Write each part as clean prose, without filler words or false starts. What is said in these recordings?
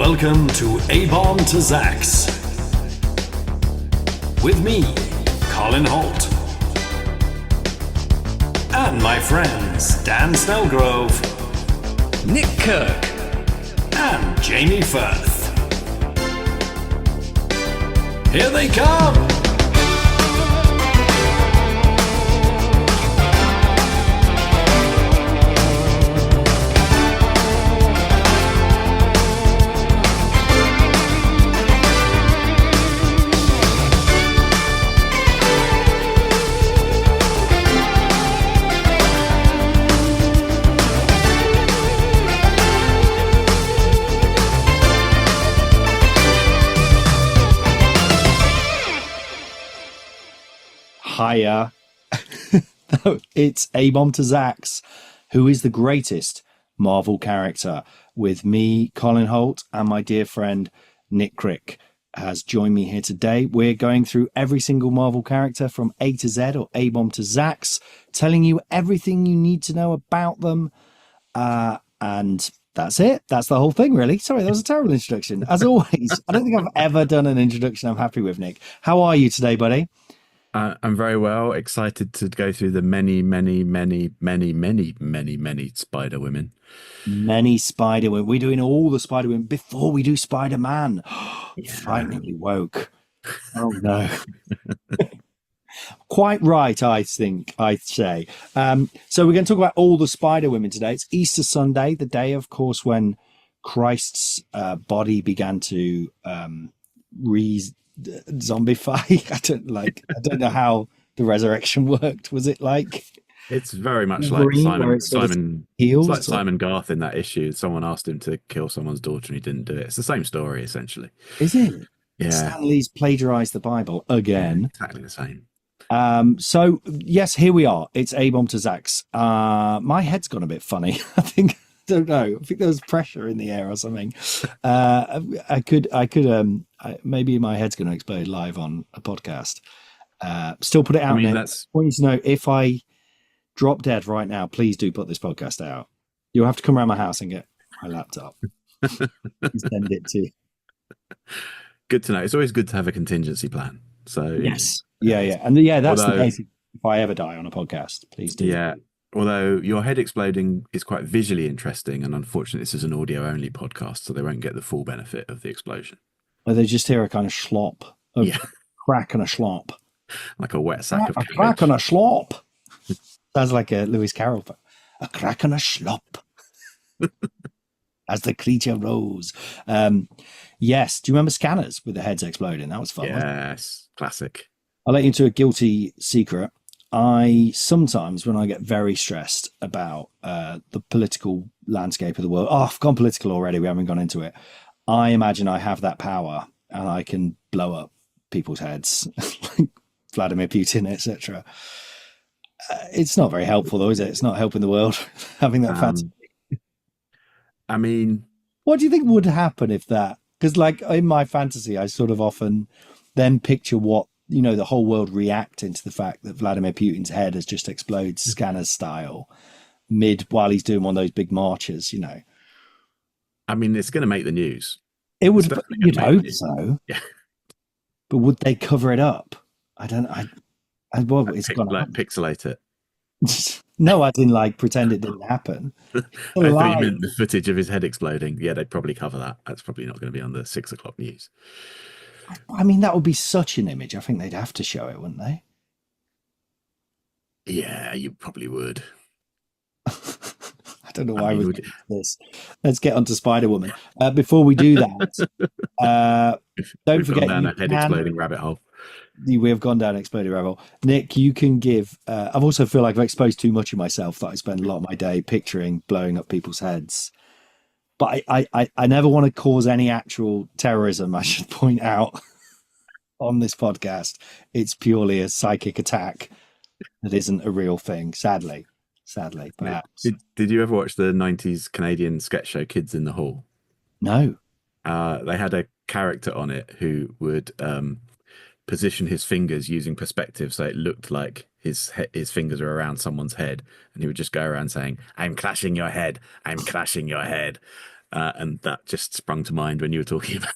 Welcome to abombtozzzax. With me, Colin Holt. And my friends Dan Snellgrove, Nick Kirk, and Jamie Firth. Here they come! Hiya. It's abombtozzzax, who is the greatest Marvel character. With me, Colin Holt, and my dear friend Nick Crick has joined me here today. We're going through every single Marvel character from A to Z, or abombtozzzax, telling you everything you need to know about them. And that's it. That's the whole thing, really. Sorry, that was a terrible introduction. As always, I don't think I've ever done an introduction I'm happy with, Nick. How are you today, buddy? I'm very well. Excited to go through the many Spider Women. Many Spider Women. We're doing all the Spider Women before we do Spider-Man. Yeah. Frighteningly woke. Oh no. Quite right, I think, I'd say. So we're going to talk about all the Spider Women today. It's Easter Sunday, the day, of course, when Christ's body began to zombify. I don't know how the resurrection worked. Was it like it's very much Wolverine, like Simon heals, it's like Simon Garth in that issue. Someone asked him to kill someone's daughter and he didn't do it. It's the same story essentially. Is it? Yeah. Stanley's plagiarized the Bible again. Yeah, exactly the same. So yes, here we are. It's abombtozzzax. My head's gone a bit funny. I don't know. I think there was pressure in the air or something. Maybe my head's going to explode live on a podcast. Still put it out. I want you to know, if I drop dead right now, please do put this podcast out. You'll have to come around my house and get my laptop and send it to. Good to know. It's always good to have a contingency plan. So yes, yeah, and that's the case. If I ever die on a podcast, please do. Yeah. Although your head exploding is quite visually interesting, and unfortunately this is an audio-only podcast, so they won't get the full benefit of the explosion. Well, they just hear a kind of slop, crack and a slop. Like a wet sack of cabbage. A crack and a slop. Sounds like a Lewis Carroll. A crack and a slop. As the creature rose. Yes, do you remember Scanners with the heads exploding? That was fun. Yes, classic. I'll let you into a guilty secret. I sometimes, when I get very stressed about the political landscape of the world, I've gone political already, we haven't gone into it. I imagine I have that power and I can blow up people's heads, like Vladimir Putin, etc. It's not very helpful, though, is it? It's not helping the world having that fantasy. I mean, what do you think would happen if that? Because, like, in my fantasy, I sort of often then picture what, the whole world reacting to the fact that Vladimir Putin's head has just exploded Scanners style while he's doing one of those big marches, I mean, it's going to make the news. It would, you'd hope so. Yeah. But would they cover it up? I don't know. It's gonna pixelate it. No, I didn't pretend it didn't happen. I thought you meant the footage of his head exploding. Yeah, they'd probably cover that. That's probably not going to be on the 6 o'clock news. I mean, that would be such an image. I think they'd have to show it, wouldn't they? Yeah, you probably would. I don't know why we're doing this. Let's get on to Spider-Woman. Before we do that, don't forget. Down a head exploding rabbit hole. We have gone down an exploding rabbit hole. Nick, you can give. I've also feel like I've exposed too much of myself that I spend a lot of my day picturing blowing up people's heads. But I never want to cause any actual terrorism, I should point out, on this podcast. It's purely a psychic attack that isn't a real thing, sadly, perhaps. Did you ever watch the 90s Canadian sketch show Kids in the Hall? No. They had a character on it who would position his fingers using perspective so it looked like his fingers are around someone's head, and he would just go around saying, "I'm crashing your head, I'm crashing your head." and that just sprung to mind when you were talking about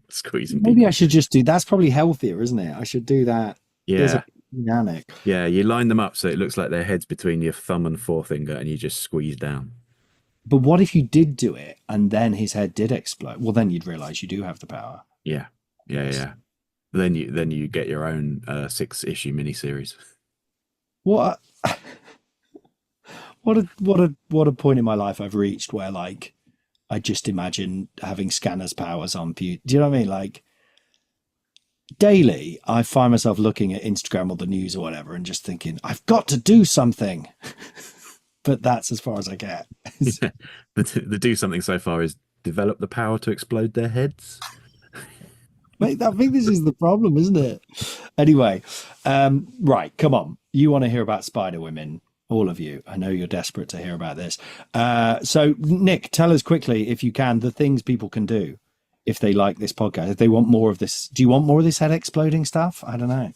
squeezing Maybe people. I should just do that's probably healthier, isn't it? I should do that. There's Yeah. a dynamic. Yeah, you line them up so it looks like their head's between your thumb and forefinger, and you just squeeze down. But what if you did do it and then his head did explode? Well, then you'd realize you do have the power. Yeah. Then you get your own 6-issue miniseries. What a point in my life I've reached where like I just imagine having scanners powers on do you know what I mean? Like daily I find myself looking at Instagram or the news or whatever and just thinking I've got to do something. But that's as far as I get. Yeah. The do something so far is develop the power to explode their heads. Mate, I think this is the problem, isn't it? Anyway, right, come on. You want to hear about Spider Women, all of you. I know you're desperate to hear about this. So, Nick, tell us quickly, if you can, the things people can do if they like this podcast. If they want more of this, do you want more of this head exploding stuff? I don't know.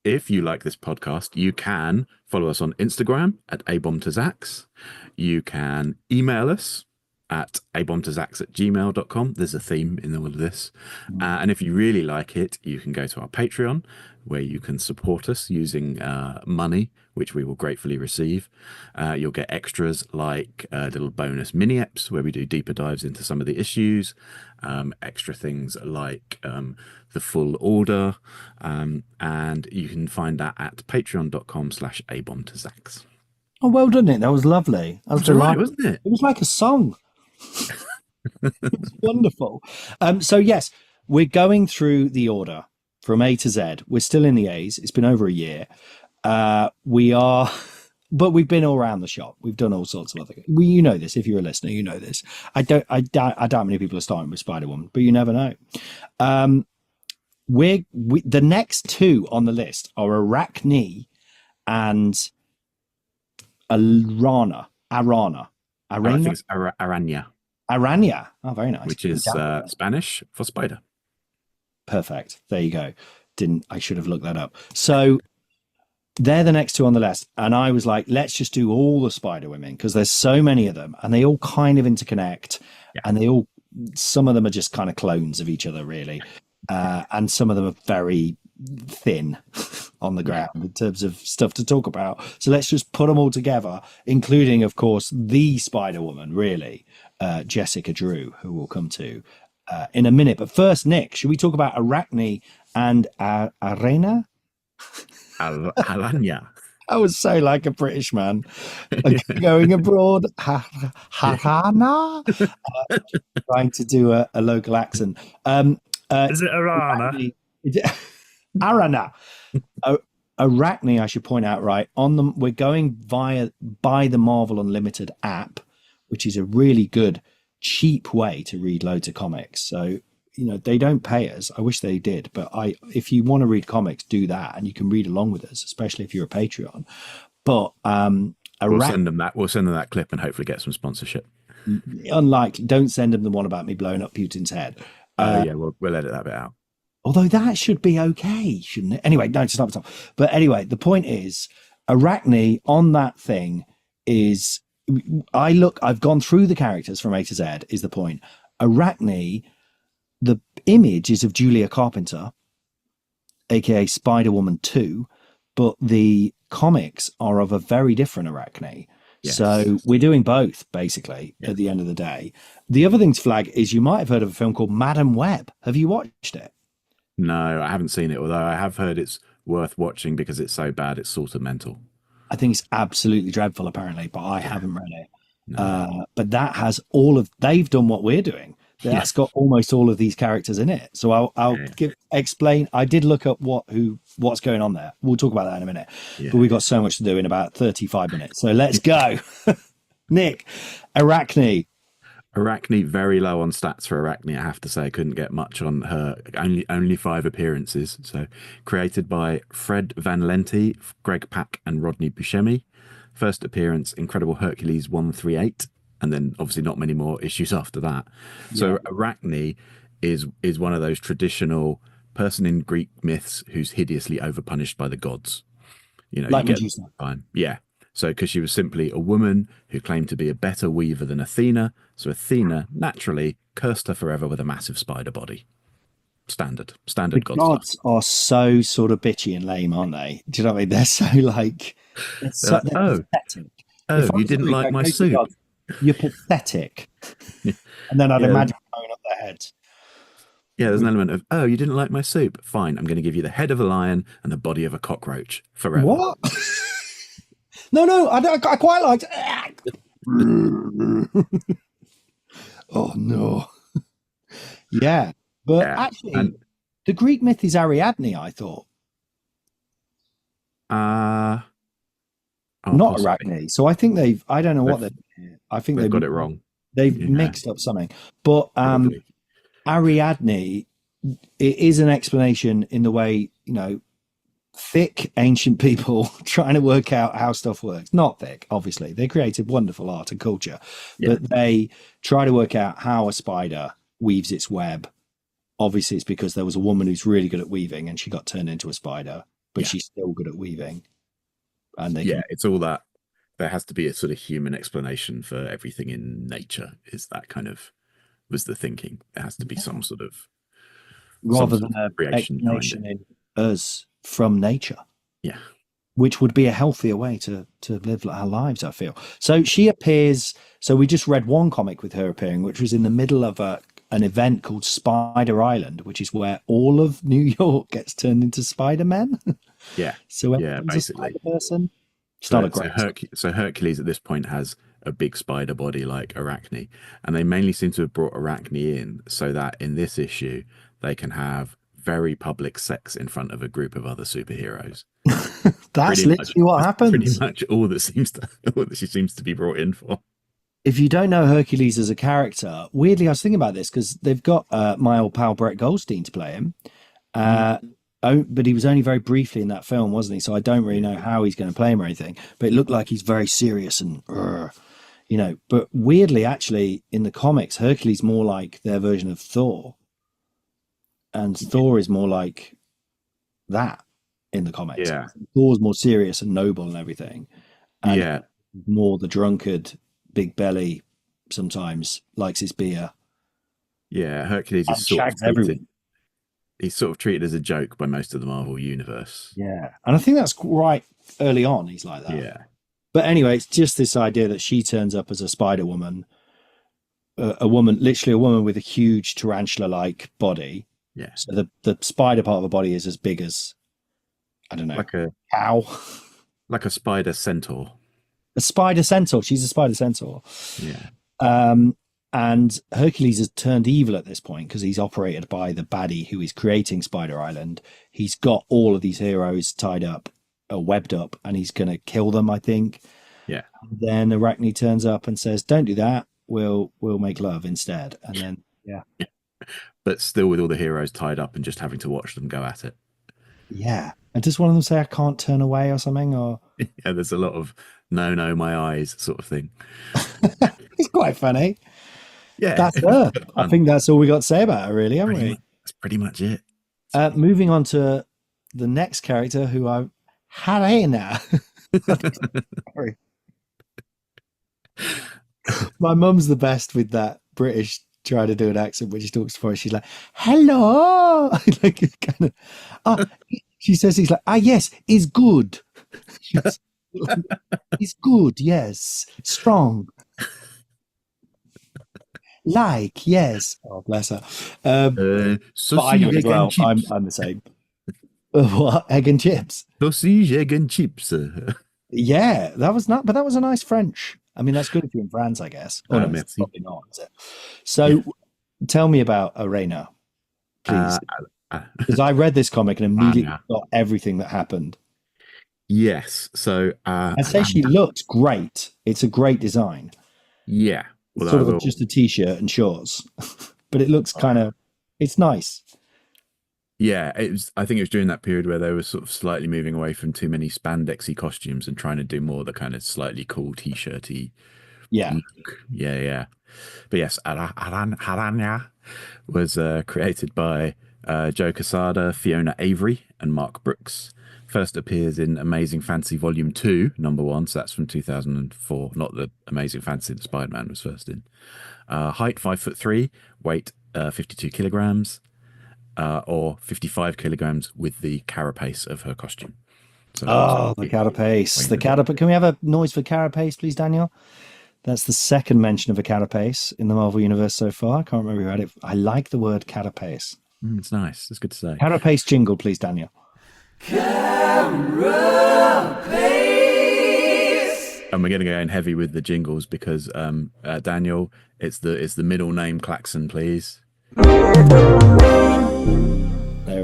If you like this podcast, you can follow us on Instagram at abombtozzzax. You can email us at abombtozzzax@gmail.com. There's a theme in all of this. And if you really like it, you can go to our Patreon, where you can support us using money, which we will gratefully receive. You'll get extras like little bonus mini-eps, where we do deeper dives into some of the issues, extra things like the full order, and you can find that at patreon.com/abombtozzzax. Oh, well done, Nick. That was lovely. That was Right, wasn't it? It was like a song. It's wonderful. So yes, we're going through the order from A to Z. We're still in the A's. It's been over a year. We are, but we've been all around the shop. We've done all sorts of other things. You know this. If you're a listener, you know this. I doubt many people are starting with Spider-Woman, but you never know. The next two on the list are Arachne and Arana. I think it's Arana, Arana. Oh, very nice. which is Spanish for spider. Perfect. There you go. I should have looked that up. So they're the next two on the list. And I was like, let's just do all the Spider Women because there's so many of them and they all kind of interconnect. Yeah. And some of them are just kind of clones of each other, really. And some of them are very thin on the ground in terms of stuff to talk about. So let's just put them all together, including, of course, the Spider-Woman, really, Jessica Drew, who we'll come to in a minute. But first, Nick, should we talk about Arachne and Arana? Arana. I was so like a British man going abroad. Harana, trying to do a local accent. Is it Arana? Arana. Arachne, I should point out, right? We're going by the Marvel Unlimited app, which is a really good, cheap way to read loads of comics. So, they don't pay us. I wish they did, but if you want to read comics, do that, and you can read along with us, especially if you're a Patreon. But we'll send them that clip and hopefully get some sponsorship. Unlikely. Don't send them the one about me blowing up Putin's head. Yeah, we'll edit that bit out. Although that should be okay, shouldn't it? Anyway, no, stop. But anyway, the point is, Arachne on that thing is, I've gone through the characters from A to Z, is the point. Arachne, the image is of Julia Carpenter, aka Spider-Woman 2, but the comics are of a very different Arachne. Yes. So we're doing both, basically, at the end of the day. The other thing to flag is you might have heard of a film called Madam Web. Have you watched it? No, I haven't seen it, although I have heard it's worth watching because it's so bad it's sort of mental. I think it's absolutely dreadful, apparently, but I haven't read it. No. But that has they've done what we're doing. That's got almost all of these characters in it. So I'll explain. I did look up what's going on there. We'll talk about that in a minute. Yeah. But we've got so much to do in about 35 minutes. So let's go. Nick, Arachne. Arachne, very low on stats for Arachne, I have to say. I couldn't get much on her. Only 5 appearances. So created by Fred Van Lente, Greg Pak, and Rodney Buscemi. First appearance, Incredible Hercules 138. And then obviously not many more issues after that. So Arachne is one of those traditional person in Greek myths who's hideously overpunished by the gods. Like Medusa. Yeah. So, because she was simply a woman who claimed to be a better weaver than Athena, so Athena naturally cursed her forever with a massive spider body. Standard The god stuff. gods are so sort of bitchy and lame, aren't they? Do you know what I mean? They're so like, they're pathetic. If I You was didn't somebody like going, my "Go to the soup." gods, you're pathetic. And then I'd Yeah. imagine blowing up their heads. Yeah, there's an element of, you didn't like my soup? Fine, I'm going to give you the head of a lion and the body of a cockroach forever. What? No, I quite liked. Oh no. Yeah, but Yeah, actually, the Greek myth is Ariadne. I thought not not possibly. Arachne. So I think they've. I don't know what they. I think they've got it wrong. They've mixed up something. But Ariadne, it is an explanation in the way, you know, thick ancient people trying to work out how stuff works. Not thick, obviously. They created wonderful art and culture, but they try to work out how a spider weaves its web. Obviously, it's because there was a woman who's really good at weaving and she got turned into a spider, but she's still good at weaving. And it's all that. There has to be a sort of human explanation for everything in nature. Is that kind of was the thinking? There has to be some sort of rather than an explanation in us from nature. Yeah. Which would be a healthier way to live our lives, I feel. So she appears. So we just read one comic with her appearing, which was in the middle of an event called Spider Island, which is where all of New York gets turned into Spider-Men. Yeah. So everyone's a spider person. It's not a great. So Hercules at this point has a big spider body like Arachne, and they mainly seem to have brought Arachne in so that in this issue they can have very public sex in front of a group of other superheroes. That's literally what happens. Pretty much all that she seems to be brought in for. If you don't know Hercules as a character, weirdly, I was thinking about this because they've got my old pal Brett Goldstein to play him. But he was only very briefly in that film, wasn't he? So I don't really know how he's going to play him or anything. But it looked like he's very serious and, you know. But weirdly, actually, in the comics, Hercules more like their version of Thor. And Thor is more like that in the comics. Yeah. Thor's more serious and noble and everything. And more the drunkard, big belly, sometimes likes his beer. Yeah, Hercules is he's sort of treated as a joke by most of the Marvel universe. Yeah. And I think that's right early on. He's like that. Yeah. But anyway, it's just this idea that she turns up as a Spider Woman, literally a woman with a huge tarantula-like body. Yeah. So the spider part of her body is as big as, I don't know, like a cow. Like a spider centaur. A spider centaur. She's a spider centaur. Yeah. And Hercules has turned evil at this point because he's operated by the baddie who is creating Spider Island. He's got all of these heroes tied up, webbed up, and he's going to kill them, I think. Yeah. And then Arachne turns up and says, "Don't do that. We'll make love instead." And then, yeah. But still with all the heroes tied up and just having to watch them go at it. Yeah. And does one of them say, "I can't turn away" or something? Or yeah, there's a lot of no, my eyes sort of thing. It's quite funny. Yeah. That's her. I think that's all we got to say about her, really, haven't we? That's pretty much it. Moving on to the next character who I had Arana. Sorry. My mum's the best with that British trying to do an accent when she talks for us. She's like, "Hello." Like kind of. She says he's like, yes, he's good. He's good, yes. Strong. Like, yes. Oh, bless her. Sausage, egg, and chips. I'm the same. What? Egg and chips? Sausage, egg, and chips. Yeah, that was not, but that was a nice French. I mean, that's good if you're in France, I guess. Oh, no, it's probably not, is it? So, tell me about Arana, please. Because I read this comic and immediately got everything that happened. Yes. So, I'd say she looks great. It's a great design. Yeah. Well, sort of just a t-shirt and shorts, but it looks it's nice. Yeah, I think it was during that period where they were sort of slightly moving away from too many spandexy costumes and trying to do more the kind of slightly cool t-shirty. Yeah. Look. Yeah. But yes, Arana was created by Joe Quesada, Fiona Avery, and Mark Brooks. First appears in Amazing Fantasy Volume 2, number 1. So that's from 2004, not the Amazing Fantasy that Spider-Man was first in. Height 5'3", weight 52 kilograms, or 55 kilograms with the carapace of her costume. So the carapace. The carapace. Can we have a noise for carapace, please, Daniel? That's the second mention of a carapace in the Marvel Universe so far. I can't remember who had it. I like the word carapace. It's nice. It's good to say. Carapace jingle, please, Daniel. Carapace. And we're going to go in heavy with the jingles because Daniel, it's the middle name klaxon, please. There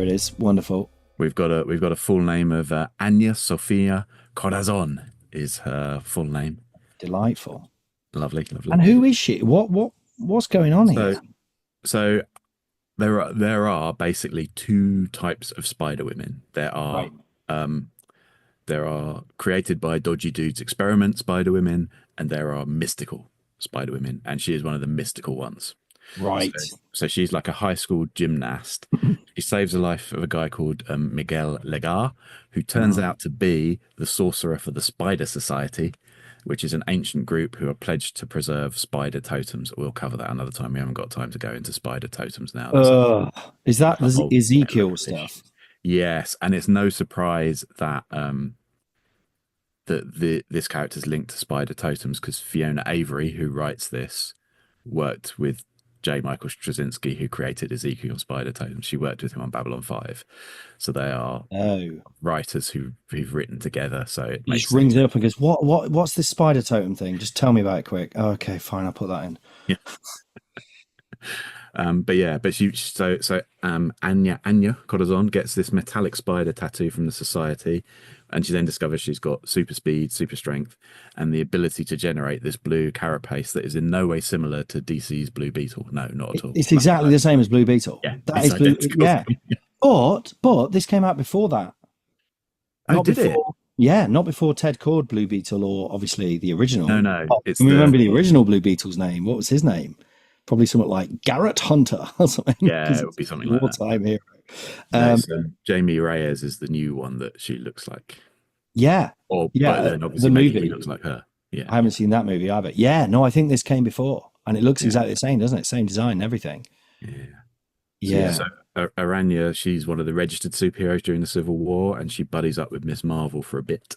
it is. Wonderful. We've got a full name of Anya Sofia Corazon is her full name. Delightful. Lovely. And who is she? What's going on here? So there are basically two types of Spider Women. There are created by dodgy dudes experiment Spider Women, and there are mystical Spider Women, and she is one of the mystical ones. Right. So she's like a high school gymnast. She saves the life of a guy called Miguel Legar, who turns out to be the sorcerer for the Spider Society, which is an ancient group who are pledged to preserve spider totems. We'll cover that another time. We haven't got time to go into spider totems now. Is that the Ezekiel stuff? Yes, and it's no surprise that this character's linked to spider totems because Fiona Avery, who writes this, worked with J. Michael Straczynski, who created Ezekiel Spider Totems. She worked with him on Babylon 5. So they are writers who've written together. So it just rings it up and goes, what's this spider totem thing? Just tell me about it quick. Oh, okay, fine, I'll put that in. Yeah. Anya Corazon gets this metallic spider tattoo from the society, and she then discovers she's got super speed, super strength, and the ability to generate this blue carapace that is in no way similar to DC's Blue Beetle. No, not at all. It's exactly the same as Blue Beetle. Yeah, that is Blue. Yeah, but this came out before that. Did it? Yeah, not before Ted Cord Blue Beetle, or obviously the original. No. Remember the original Blue Beetle's name? What was his name? Probably something like Garrett Hunter or something. Yeah, it would be something like that. All-time hero. So Jamie Reyes is the new one that she looks like. Yeah. But then obviously the movie he looks like her. Yeah. I haven't seen that movie either. Yeah, no, I think this came before. And it looks exactly the same, doesn't it? Same design and everything. Yeah. So Arana, she's one of the registered superheroes during the Civil War, and she buddies up with Miss Marvel for a bit.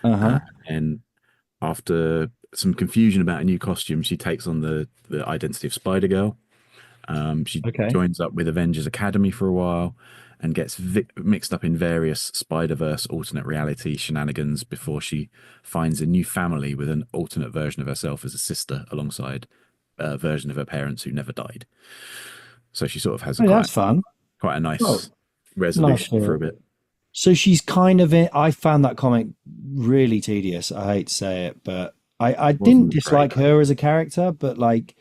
And after some confusion about a new costume, she takes on the identity of Spider-Girl. She joins up with Avengers Academy for a while and gets mixed up in various Spider-Verse alternate reality shenanigans before she finds a new family with an alternate version of herself as a sister alongside a version of her parents who never died. So she sort of has quite a nice resolution for a bit. So she's kind of in. I found that comic really tedious. I hate to say it, but I didn't dislike her as a character, but like,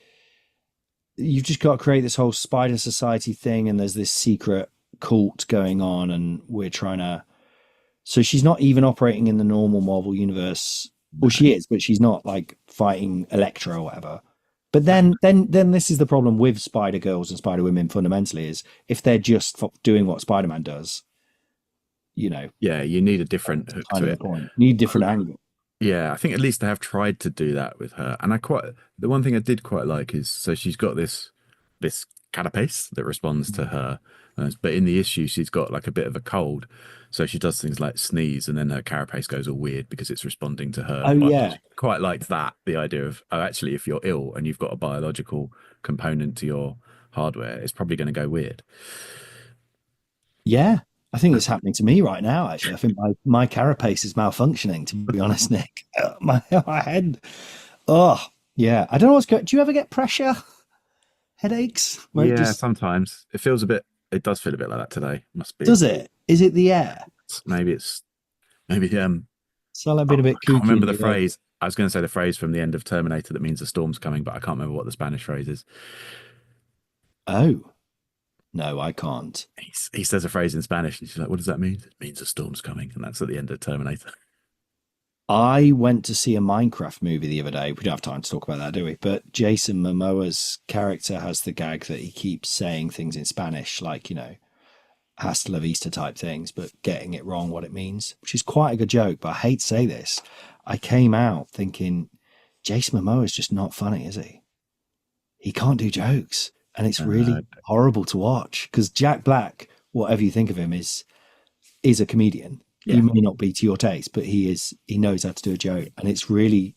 you've just got to create this whole Spider Society thing, and there's this secret cult going on, and we're trying to. So she's not even operating in the normal Marvel universe. Well, she is, but she's not like fighting Elektra or whatever. But then this is the problem with Spider Girls and Spider Women fundamentally, is if they're just doing what Spider-Man does, you know. Yeah, you need a different hook to it. You need different angle. Yeah, I think at least they have tried to do that with her. And the one thing I did quite like is, so she's got this carapace that responds to her, but in the issue she's got like a bit of a cold, so she does things like sneeze, and then her carapace goes all weird because it's responding to her. Quite liked that, the idea of, actually, if you're ill and you've got a biological component to your hardware, it's probably going to go weird. Yeah, I think it's happening to me right now, actually. I think my carapace is malfunctioning, to be honest, Nick. My head. Oh, yeah. I don't know what's going on. Do you ever get pressure headaches? Sometimes. It does feel a bit like that today. Must be. Does it? Is it the air? Maybe so I've been a bit kooky. I can't remember the phrase. I was going to say the phrase from the end of Terminator that means a storm's coming, but I can't remember what the Spanish phrase is. Oh. No, I can't. He says a phrase in Spanish, and she's like, what does that mean? It means a storm's coming, and that's at the end of Terminator. I went to see a Minecraft movie the other day. We don't have time to talk about that, do we? But Jason Momoa's character has the gag that he keeps saying things in Spanish, like, you know, hasta la vista type things, but getting it wrong what it means, which is quite a good joke. But I hate to say this, I came out thinking Jason Momoa is just not funny, is he? He can't do jokes, and it's really horrible to watch because Jack Black, whatever you think of him, is a comedian. He may not be to your taste, but he knows how to do a joke, and it's really,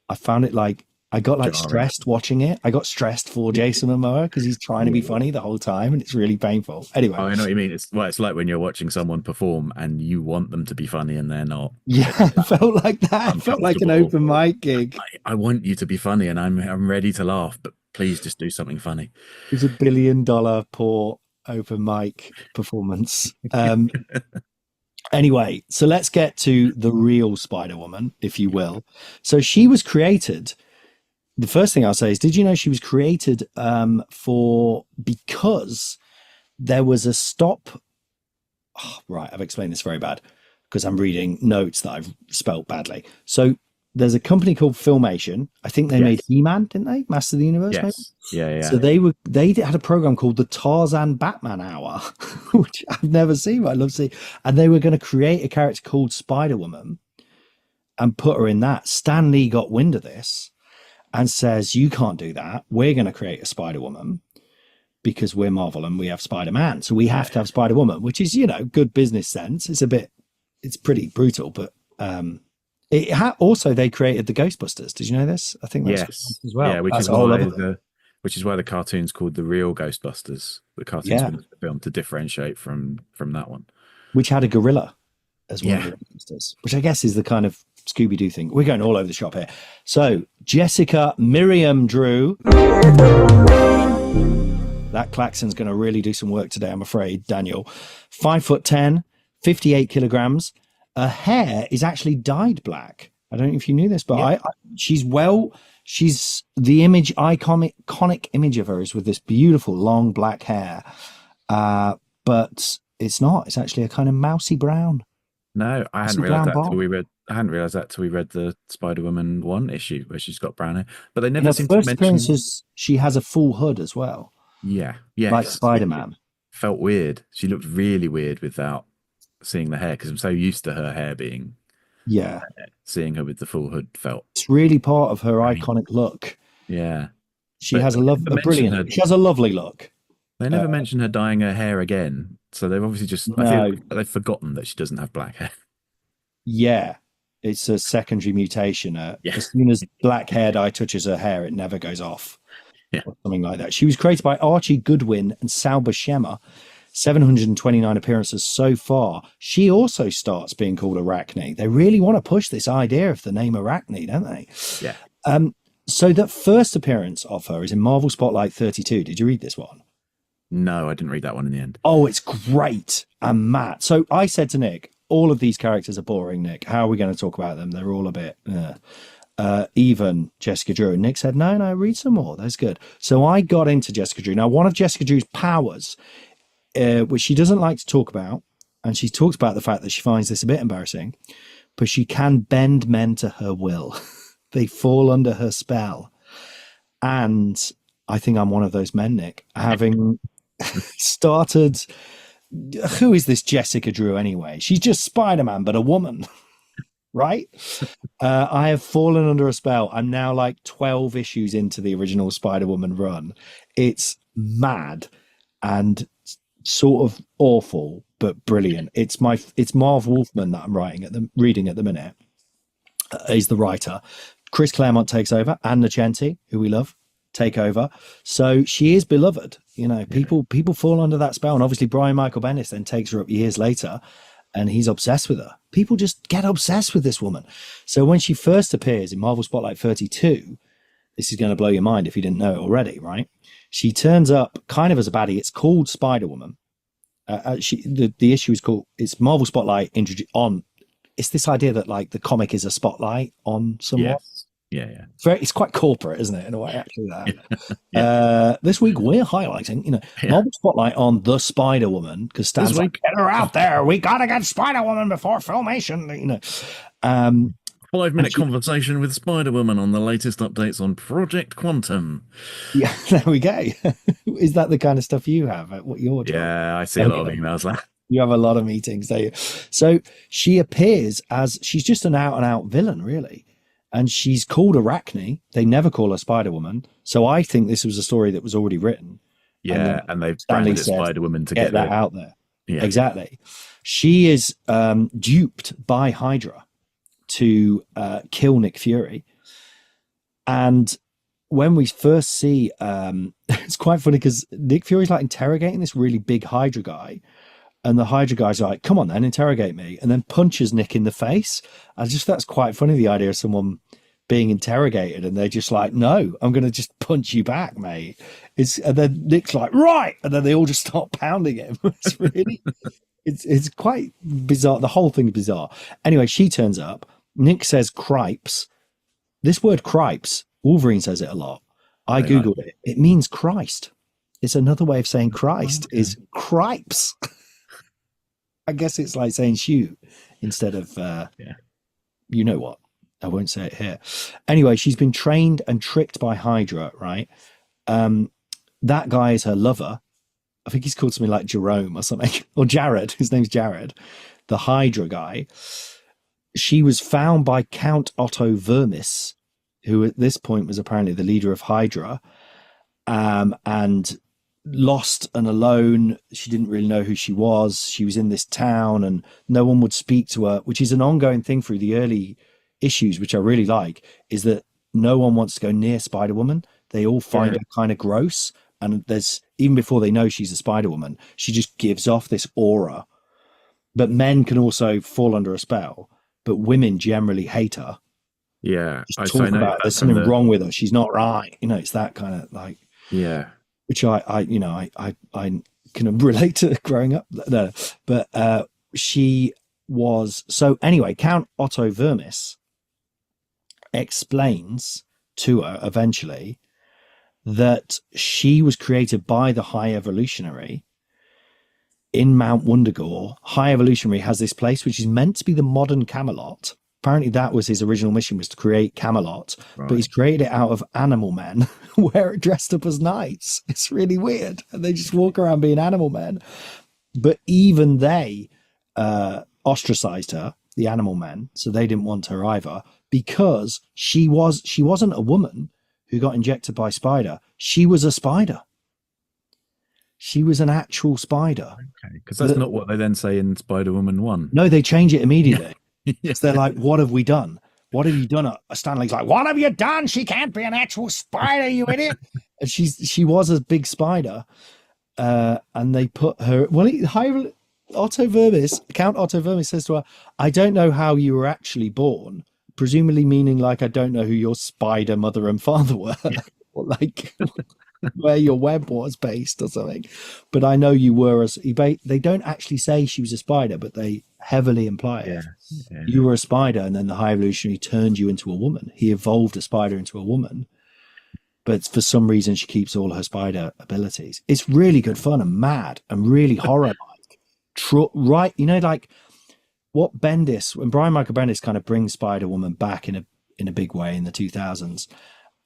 I found it like, I got like stressed watching it. I got stressed for Jason Momoa because he's trying to be funny the whole time, and it's really painful. Anyway, I know what you mean. It's like when you're watching someone perform and you want them to be funny and they're not. Yeah, it felt like that. It felt like an open mic gig. I want you to be funny, and I'm ready to laugh, but please just do something funny. It was $1 billion poor open mic performance. Anyway, so let's get to the real Spider-Woman, if you will. So she was created. The first thing I'll say is, did you know she was created because there was a stop? Oh, right, I've explained this very bad because I'm reading notes that I've spelt badly. So there's a company called Filmation. I think they made He-Man, didn't they? Master of the Universe, maybe? Yeah. So they had a program called the Tarzan Batman Hour, which I've never seen, but I love to see. And they were going to create a character called Spider-Woman and put her in that. Stan Lee got wind of this and says, you can't do that. We're going to create a Spider-Woman because we're Marvel and we have Spider-Man. So we have to have Spider-Woman, which is, good business sense. It's pretty brutal, but also they created the Ghostbusters. Did you know this? I think that's as well. Yeah, which is why the cartoon's called The Real Ghostbusters. The cartoon's film to differentiate from that one. Which had a gorilla as one of the Ghostbusters, which I guess is the kind of Scooby-Doo thing. We're going all over the shop here. So Jessica Miriam Drew. That klaxon's going to really do some work today, I'm afraid, Daniel. 5'10", 58 kilograms. Her hair is actually dyed black. I don't know if you knew this, but she's the iconic image of her is with this beautiful long black hair. But it's not. It's actually a kind of mousy brown. No, I hadn't realized that till we read the Spider-Woman 1 issue where she's got brown hair. But they never seem to mention. Appearances, she has a full hood as well. Yeah. Like Spider-Man. Felt weird. She looked really weird without seeing the hair because I'm so used to her hair being. Yeah. Seeing her with the full hood felt. It's really part of her iconic look. Yeah. She has a lovely look. They never mention her dyeing her hair again. So they've obviously just, I think they've forgotten that she doesn't have black hair. Yeah. It's a secondary mutation. As soon as black hair dye touches her hair, it never goes off. Yeah. Or something like that. She was created by Archie Goodwin and Sal Buscema. 729 appearances so far. She also starts being called Arachne. They really want to push this idea of the name Arachne, don't they? Yeah. So that first appearance of her is in Marvel Spotlight 32. Did you read this one? No, I didn't read that one in the end. Oh, it's great. And Matt. So I said to Nick, all of these characters are boring, Nick. How are we going to talk about them? They're all a bit... even Jessica Drew. Nick said, no, read some more. That's good. So I got into Jessica Drew. Now, one of Jessica Drew's powers, which she doesn't like to talk about, and she talks about the fact that she finds this a bit embarrassing, but she can bend men to her will. They fall under her spell. And I think I'm one of those men, Nick, having started... Who is this Jessica Drew anyway? She's just Spider-Man, but a woman. Right? I have fallen under a spell. I'm now like 12 issues into the original Spider-Woman run. It's mad and sort of awful, but brilliant. It's Marv Wolfman that I'm reading at the minute. He's the writer. Chris Claremont takes over, and Nocenti, who we love, take over. So she is beloved. People fall under that spell, and obviously Brian Michael Bendis then takes her up years later. And he's obsessed with her. People just get obsessed with this woman. So when she first appears in Marvel Spotlight 32, this is going to blow your mind if you didn't know it already, right? She turns up kind of as a baddie. It's called Spider-Woman. The issue is called, it's Marvel Spotlight on, it's this idea that like the comic is a spotlight on someone. Yes. Yeah. It's quite corporate, isn't it? In a way, actually, that. This week we're highlighting, Marvel Spotlight on the Spider-Woman because Stan's like, get her out there. We gotta get Spider-Woman before Filmation. 5-minute conversation with Spider-Woman on the latest updates on Project Quantum. Yeah, there we go. Is that the kind of stuff you have at what your job? Yeah, I see a lot of emails like that. You have a lot of meetings, don't you? So she appears as she's just an out and out villain, really. And she's called Arachne. They never call her Spider-Woman. So I think this was a story that was already written. Yeah, and they've branded it Spider-Woman to get that out there. Yeah. Exactly. She is duped by Hydra to kill Nick Fury. And when we first see, it's quite funny because Nick Fury's like interrogating this really big Hydra guy. And the Hydra guy's like, come on then, interrogate me. And then punches Nick in the face. That's quite funny, the idea of someone being interrogated and they're just like, no, I'm going to just punch you back, mate. And then Nick's like, right. And then they all just start pounding him. It's really, it's quite bizarre. The whole thing's bizarre. Anyway, she turns up. Nick says cripes. This word cripes, Wolverine says it a lot. I Googled it. It means Christ. It's another way of saying Christ is cripes. I guess it's like saying shoot instead of, you know what? I won't say it here. Anyway, she's been trained and tricked by Hydra, right? That guy is her lover. I think he's called something like Jerome or something, or Jared. His name's Jared, the Hydra guy. She was found by Count Otto Vermis, who at this point was apparently the leader of Hydra, and lost and alone. She didn't really know who she was. She was in this town and no one would speak to her, which is an ongoing thing through the early issues, which I really like, is that no one wants to go near Spider-Woman. They all find her kind of gross. And there's, even before they know she's a Spider-Woman, she just gives off this aura. But men can also fall under a spell, but women generally hate her. Yeah. Just talk about there's something wrong with her. She's not right. You know, it's that kind of like, yeah. Which I can relate to growing up. No, but she was, so anyway, Count Otto Vermis explains to her eventually that she was created by the High Evolutionary in Mount Wundagore. High Evolutionary has this place which is meant to be the modern Camelot. Apparently that was his original mission, was to create Camelot, but he's created it out of animal men dressed up as knights. It's really weird. And they just walk around being animal men. But even they ostracized her, the animal men, so they didn't want her either, because she wasn't a woman who got injected by Spider. She was a spider. She was an actual spider. Okay, because that's not what they then say in Spider-Woman 1. No, they change it immediately. Yes. They're like, what have we done? What have you done? Stanley's like, what have you done? She can't be an actual spider, you idiot. And she was a big spider. And they put her, Count Otto Vermis says to her, I don't know how you were actually born, presumably meaning like, I don't know who your spider mother and father were, or like where your web was based or something. But I know you were, they don't actually say she was a spider, but they heavily imply it. Yeah. You were a spider, and then the High Evolutionary turned you into a woman. He evolved a spider into a woman, but for some reason she keeps all her spider abilities. It's really good fun and mad and really horror-like. Right, you know, like what Bendis, when Brian Michael Bendis kind of brings Spider-Woman back in a big way in the 2000s,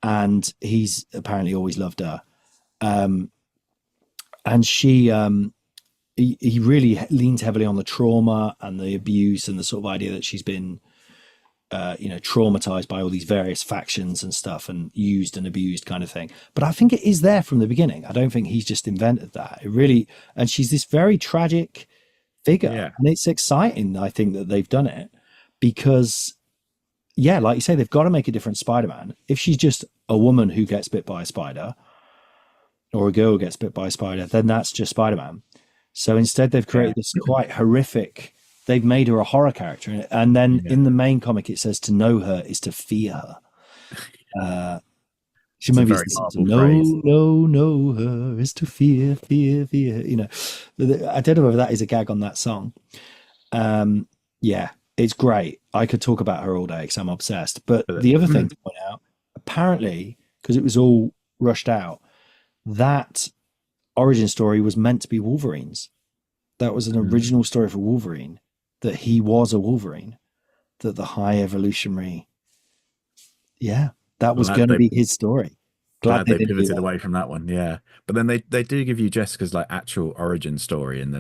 and he's apparently always loved her. And she, he really leans heavily on the trauma and the abuse and the sort of idea that she's been, traumatized by all these various factions and stuff and used and abused kind of thing. But I think it is there from the beginning. I don't think he's just invented that. It really, and she's this very tragic figure. Yeah. And it's exciting, I think, that they've done it because, yeah, like you say, they've got to make a different Spider-Man. If she's just a woman who gets bit by a spider or a girl who gets bit by a spider, then that's just Spider-Man. So instead they've created this quite horrific, they've made her a horror character. And then in the main comic, it says to know her is to fear her. She maybe know her is to fear. You know, I don't know whether that is a gag on that song. Yeah, it's great. I could talk about her all day because I'm obsessed. But the other thing to point out, apparently, because it was all rushed out, that origin story was meant to be Wolverine's. That was an original story for Wolverine, that he was a Wolverine. that the High Evolutionary, that was Glad going to they- be his story. Glad they didn't do pivoted that. away from that one, yeah. But then they do give you Jessica's like actual origin story in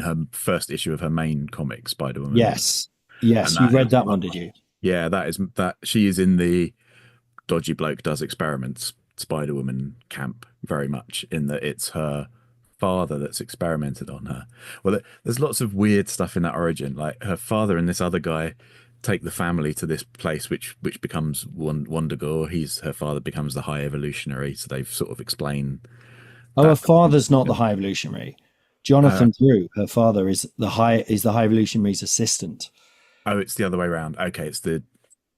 her first issue of her main comic, Spider-Woman. Yes, And you read is- that one, did you? Yeah, that she is in the dodgy bloke does experiments Spider-Woman camp very much, in that it's her father that's experimented on her. Well, there's lots of weird stuff in that origin, like her father and this other guy take the family to this place which becomes Wondergore. Her father becomes the High Evolutionary, so they've sort of explained Her father's not the High Evolutionary. Jonathan Drew, her father, is the High Evolutionary's assistant. Oh, it's the other way around. Okay,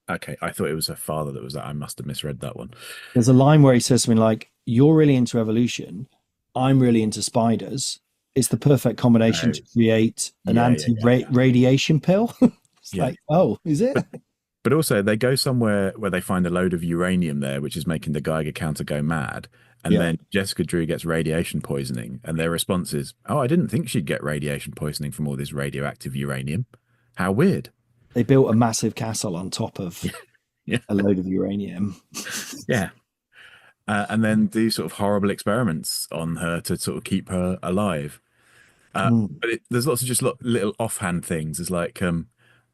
I thought it was her father that was that. I must have misread that one. There's a line where he says something like, "You're really into evolution. I'm really into spiders. It's the perfect combination to create an anti-radiation pill." It's like, oh, is it? But also, they go somewhere where they find a load of uranium there, which is making the Geiger counter go mad. And then Jessica Drew gets radiation poisoning, and their response is, "Oh, I didn't think she'd get radiation poisoning from all this radioactive uranium. How weird." They built a massive castle on top of a load of uranium. Yeah. And then do sort of horrible experiments on her to sort of keep her alive. But there's lots of just little offhand things. It's like her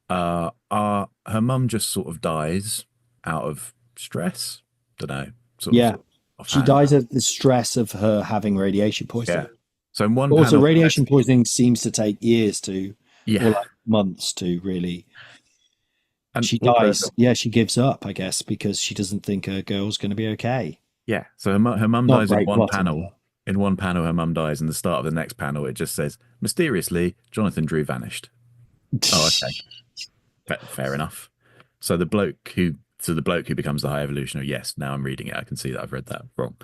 mum just sort of dies out of stress. Don't know. Sort of she dies of the stress of her having radiation poisoning. Yeah. So in one also, panel, radiation poisoning seems to take years to, or like months to really. And she dies. She gives up, I guess, because she doesn't think her girl's going to be okay. Yeah. So her mum dies in one panel. In one panel, her mum dies. In the start of the next panel, it just says, mysteriously, Jonathan Drew vanished. Oh, okay. Fair enough. So the bloke who becomes the High Evolutionary, yes, now I'm reading it. I can see that I've read that wrong.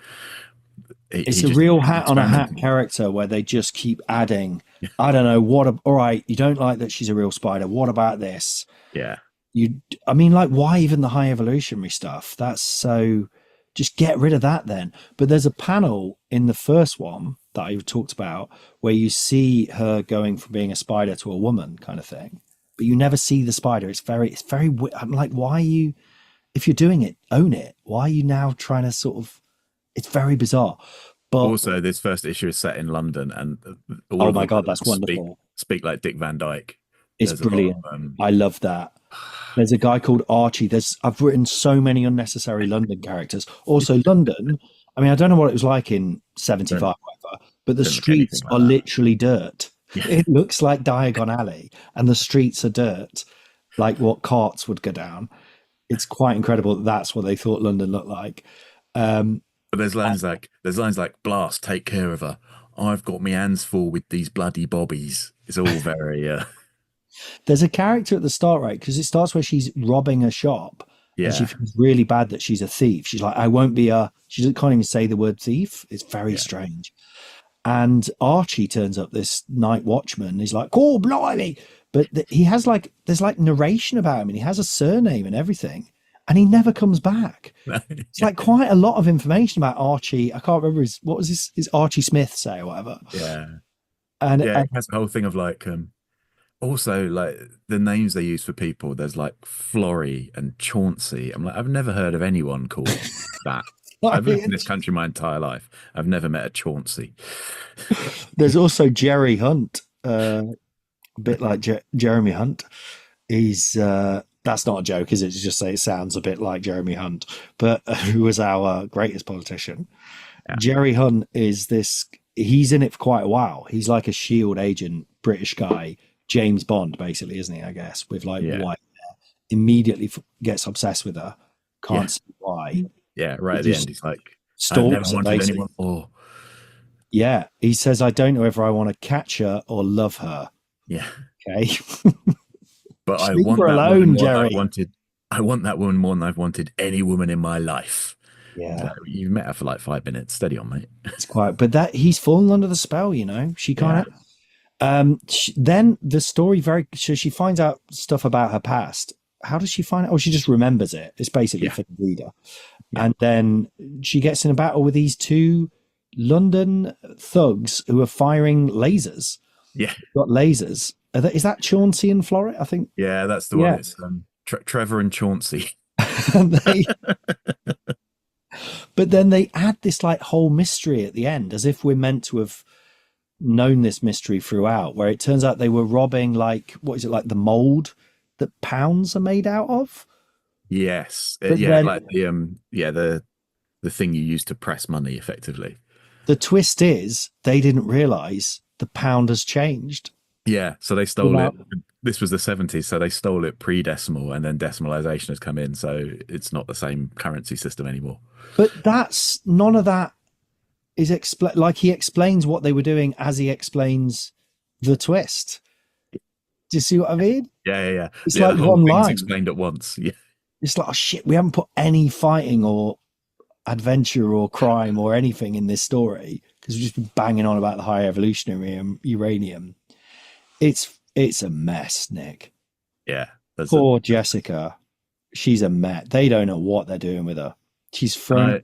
It's a real hat on a hat character where they just keep adding, I don't know, all right, you don't like that she's a real spider. What about this? Yeah. Why even the High Evolutionary stuff? That's so, just get rid of that then. But there's a panel in the first one that I talked about where you see her going from being a spider to a woman kind of thing, but you never see the spider. It's very, I'm like, why are you, if you're doing it, own it. Why are you now trying to sort of, it's very bizarre. But also, this first issue is set in London, and oh my God, that's wonderful. Speak like Dick Van Dyke. It's brilliant. I love that. There's a guy called Archie. I've written so many unnecessary London characters. Also, London, I don't know what it was like in 75 or whatever, but the streets are literally dirt. Yeah. It looks like Diagon Alley, and the streets are dirt, like what carts would go down. It's quite incredible that's what they thought London looked like. But there's lines like "Blast, take care of her. I've got my hands full with these bloody bobbies." It's all very. There's a character at the start, right? Because it starts where she's robbing a shop. Yeah. And she feels really bad that she's a thief. She's like, I won't be she can't even say the word thief. It's very strange. And Archie turns up, this night watchman. He's like, oh, blimey. But he has there's narration about him, and he has a surname and everything. And he never comes back. It's like quite a lot of information about Archie. I can't remember his Archie Smith say or whatever. Yeah. And it has a whole thing of also, the names they use for people, there's Florrie and Chauncey. I'm like, I've never heard of anyone called that. I've lived in this country my entire life. I've never met a Chauncey. There's also Jerry Hunt, a bit like Jeremy Hunt. He's that's not a joke, is it? To just say it sounds a bit like Jeremy Hunt, but who was our greatest politician. Yeah. Jerry Hunt is he's in it for quite a while. He's like a SHIELD agent, British guy. James Bond, basically, isn't he? I guess with white hair. Immediately gets obsessed with her. Can't see why. Yeah, right at the end, he's like, "I've never wanted anyone more." Yeah, he says, "I don't know whether I want to catch her or love her." Yeah. Okay. But I want that woman more than I want that woman more than I've wanted any woman in my life. Yeah. You've met her for 5 minutes. Steady on, mate. It's quite, but he's fallen under the spell. She can't. Yeah. Then the story so she finds out stuff about her past. How does she find out? Oh, she just remembers it. It's basically for the reader. Yeah. And then she gets in a battle with these two London thugs who are firing lasers. Yeah. Got lasers. Is that Chauncey and Florida? I think. Yeah, that's the one. It's Trevor and Chauncey. And but then they add this like whole mystery at the end, as if we're meant to have known this mystery throughout, where it turns out they were robbing, like, what is it, like the mold that pounds are made out of? Yes. But Yeah, then, like the thing you use to press money effectively. the twist is they didn't realize the pound has changed. Yeah, so they stole it. This was the 70s, so they stole it pre-decimal, and then decimalization has come in, so it's not the same currency system anymore. But none of that is like he explains what they were doing as he explains the twist. Do you see what I mean? Yeah. It's like the whole one thing's line explained at once. Yeah. It's like, oh shit, we haven't put any fighting or adventure or crime or anything in this story because we've just been banging on about the high evolutionary and uranium. It's a mess, Nick. Yeah. Poor Jessica. She's a mess. They don't know what they're doing with her. She's from.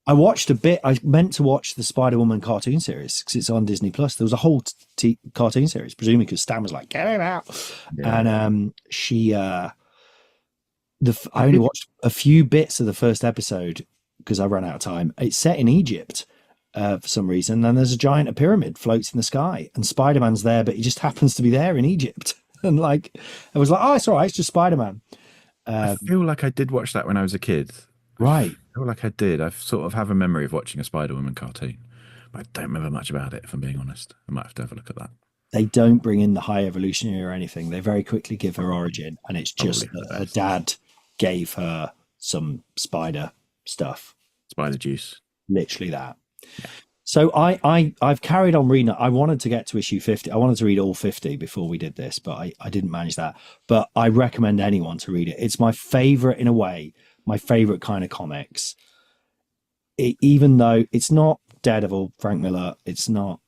I watched a bit. I meant to watch the Spider-Woman cartoon series because it's on Disney Plus. There was a whole cartoon series, presumably because Stan was like, "Get it out," and she. I only watched a few bits of the first episode because I ran out of time. It's set in Egypt for some reason, and there's a giant pyramid floats in the sky, and Spider-Man's there, but he just happens to be there in Egypt. And like, I was like, "Oh, it's all right. It's just Spider-Man." I feel like I did watch that when I was a kid. Right. I feel like I did. I sort of have a memory of watching a Spider-Woman cartoon, but I don't remember much about it, if I'm being honest. I might have to have a look at that. They don't bring in the high evolutionary or anything. They very quickly give her origin, and it's just that her dad gave her some spider stuff. Spider juice. Literally that. Yeah. So I've carried on reading it. I wanted to get to issue 50. I wanted to read all 50 before we did this, but I didn't manage that. But I recommend anyone to read it. It's my favorite, in a way, my favorite kind of comics. Even though it's not Daredevil, Frank Miller, it's not,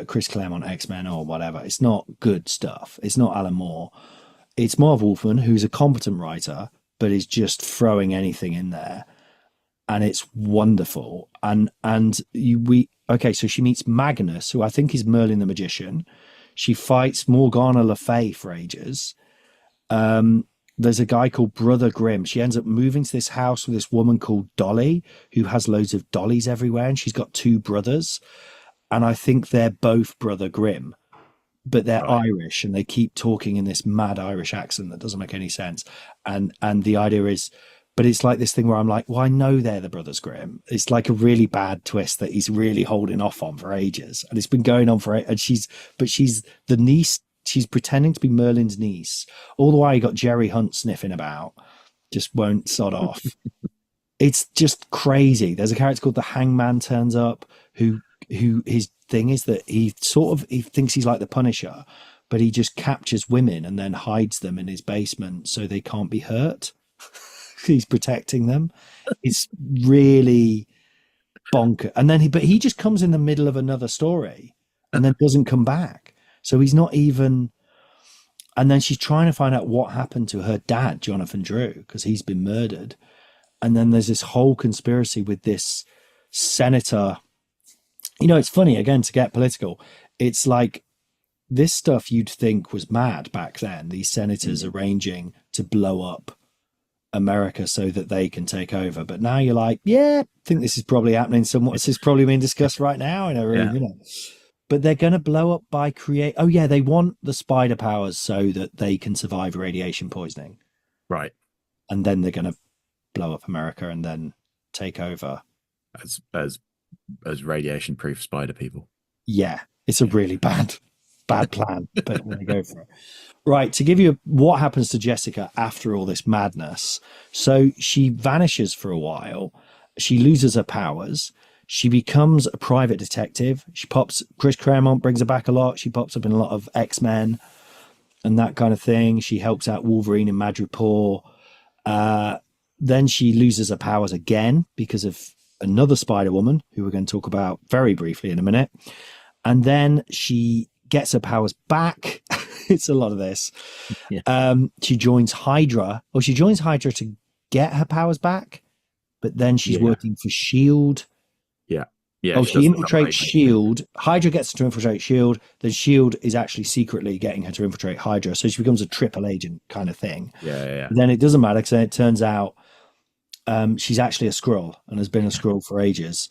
Chris Claremont, X-Men or whatever. It's not good stuff. It's not Alan Moore. It's Marv Wolfman, who's a competent writer, but is just throwing anything in there. And it's wonderful. So she meets Magnus, who I think is Merlin the Magician. She fights Morgana Le Fay for ages. There's a guy called Brother Grimm. She ends up moving to this house with this woman called Dolly, who has loads of dollies everywhere, and she's got two brothers. And I think they're both Brother Grimm, but they're Irish, and they keep talking in this mad Irish accent that doesn't make any sense. And the idea is, but it's like this thing where I'm like, well, I know they're the Brothers Grimm. It's like a really bad twist that he's really holding off on for ages, and it's been going on for it. And she's the niece. She's pretending to be Merlin's niece. All the while you got Jerry Hunt sniffing about, just won't sod off. It's just crazy. There's a character called the Hangman turns up who his thing is that he thinks he's like the Punisher, but he just captures women and then hides them in his basement so they can't be hurt. He's protecting them. It's really bonkers. And then he just comes in the middle of another story and then doesn't come back. So he's not even. And then she's trying to find out what happened to her dad, Jonathan Drew, because he's been murdered. And then there's this whole conspiracy with this senator. It's funny, again, to get political. It's like this stuff you'd think was mad back then. These senators arranging to blow up America so that they can take over. But now you're like, yeah, I think this is probably happening somewhat. This is probably being discussed right now in a room, But they're going to blow up by they want the spider powers so that they can survive radiation poisoning. Right. And then they're going to blow up America and then take over. As radiation proof spider people. Yeah. It's a really bad plan, but we're going to go for it. Right. To give you what happens to Jessica after all this madness. So she vanishes for a while. She loses her powers. She becomes a private detective. Chris Claremont brings her back a lot. She pops up in a lot of X-Men and that kind of thing. She helps out Wolverine in Madripoor. Then she loses her powers again because of another Spider-Woman, who we're going to talk about very briefly in a minute. And then she gets her powers back. It's a lot of this. Yeah. She joins Hydra. Well, she joins Hydra to get her powers back, but then she's working for S.H.I.E.L.D., Yeah. Yeah, Oh, she she doesn't infiltrates upgrade. Shield. Hydra gets her to infiltrate Shield. Then Shield is actually secretly getting her to infiltrate Hydra, so she becomes a triple agent kind of thing. Yeah. Then it doesn't matter because it turns out she's actually a Skrull and has been a Skrull for ages.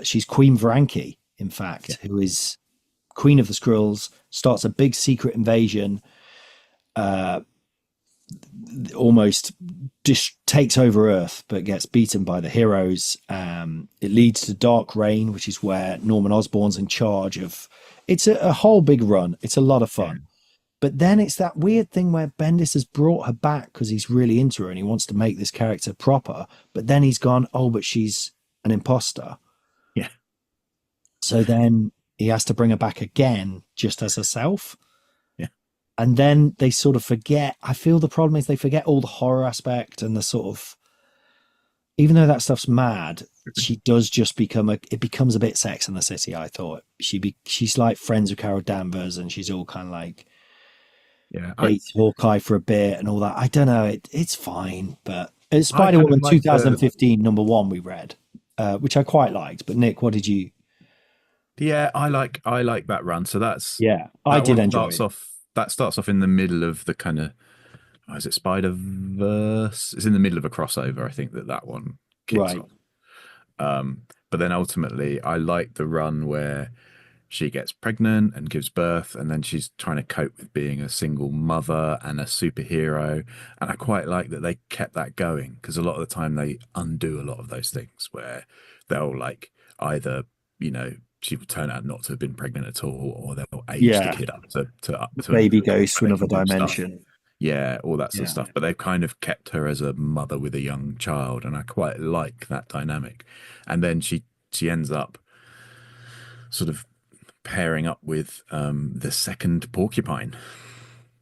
She's Queen Varanki, in fact, who is Queen of the Skrulls. Starts a big secret invasion. Almost takes over Earth, but gets beaten by the heroes. It leads to Dark Reign, which is where Norman Osborn's in charge of. It's a whole big run. It's a lot of fun. Yeah. But then it's that weird thing where Bendis has brought her back because he's really into her and he wants to make this character proper. But then he's gone, oh, but she's an imposter. Yeah. So then he has to bring her back again just as herself. And then they sort of forget. I feel the problem is they forget all the horror aspect and the sort of, even though that stuff's mad, she does just it becomes a bit Sex and the City. I thought she's like friends with Carol Danvers and she's all kind of like, dates Hawkeye for a bit and all that. I don't know. It's fine, but it's Spider-Woman 2015 #1 we read, which I quite liked. But Nick, what did you? Yeah, I like that run. So I did enjoy it. That starts off in the middle of the kind of, is it Spider-Verse? It's in the middle of a crossover, I think, that one kicks off. But then ultimately, I like the run where she gets pregnant and gives birth, and then she's trying to cope with being a single mother and a superhero. And I quite like that they kept that going, because a lot of the time they undo a lot of those things where they'll like either, she will turn out not to have been pregnant at all, or they'll age the kid up to baby goes to another dimension. Stuff. Yeah, all that sort of stuff. But they've kind of kept her as a mother with a young child, and I quite like that dynamic. And then she ends up sort of pairing up with the second Porcupine.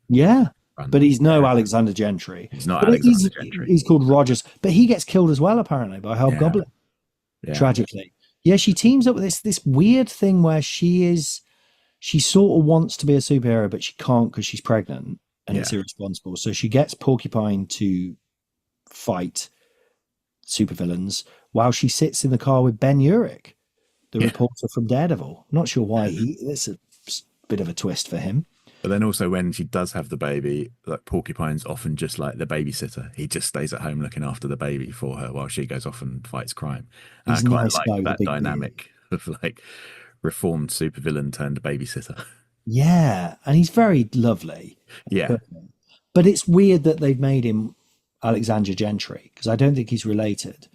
Yeah, but he's no Alexander Gentry. He's not Alexander Gentry. He's called Rogers, but he gets killed as well, apparently, by Hobgoblin. Yeah. Tragically. Yeah, she teams up with this weird thing where she sort of wants to be a superhero, but she can't because she's pregnant and it's irresponsible. So she gets Porcupine to fight supervillains while she sits in the car with Ben Urich, the reporter from Daredevil. Not sure why it's a bit of a twist for him. But then also when she does have the baby, like Porcupine's often just like the babysitter. He just stays at home looking after the baby for her while she goes off and fights crime. And I quite like that dynamic of like reformed supervillain turned babysitter. Yeah, and he's very lovely. Yeah. But it's weird that they've made him Alexander Gentry, because I don't think he's related,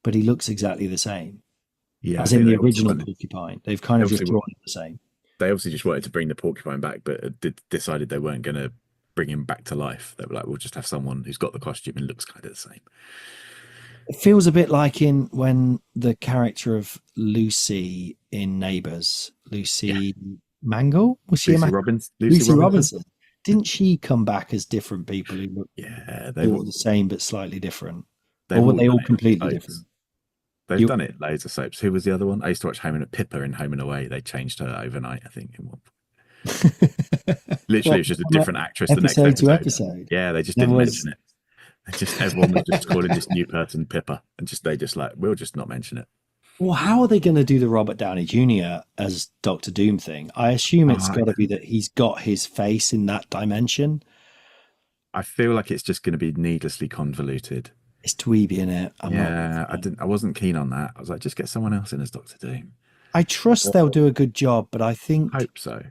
but he looks exactly the same. Yeah, as in the original Porcupine. They've kind of just drawn it the same. They obviously just wanted to bring the Porcupine back, but decided they weren't going to bring him back to life. They were like, we'll just have someone who's got the costume and looks kind of the same. It feels a bit like when the character of Lucy in Neighbours, Lucy Mangle? Was she Lucy Robinson. Didn't she come back as different people who looked they were the same but slightly different? Or were they all completely different? They've done it loads of soaps. Who was the other one? I used to watch Pippa in Home and Away. They changed her overnight, I think, in one point. Literally, it was just a different actress the next episode. Yeah, they just didn't mention it. Everyone was just calling this new person Pippa, and we'll just not mention it. Well, how are they going to do the Robert Downey Jr. as Doctor Doom thing? I assume it's got to be that he's got his face in that dimension. I feel like it's just going to be needlessly convoluted. It's dweeby, innit? I wasn't keen on that. I was like, just get someone else in as Doctor Doom. I trust they'll do a good job, but I hope so.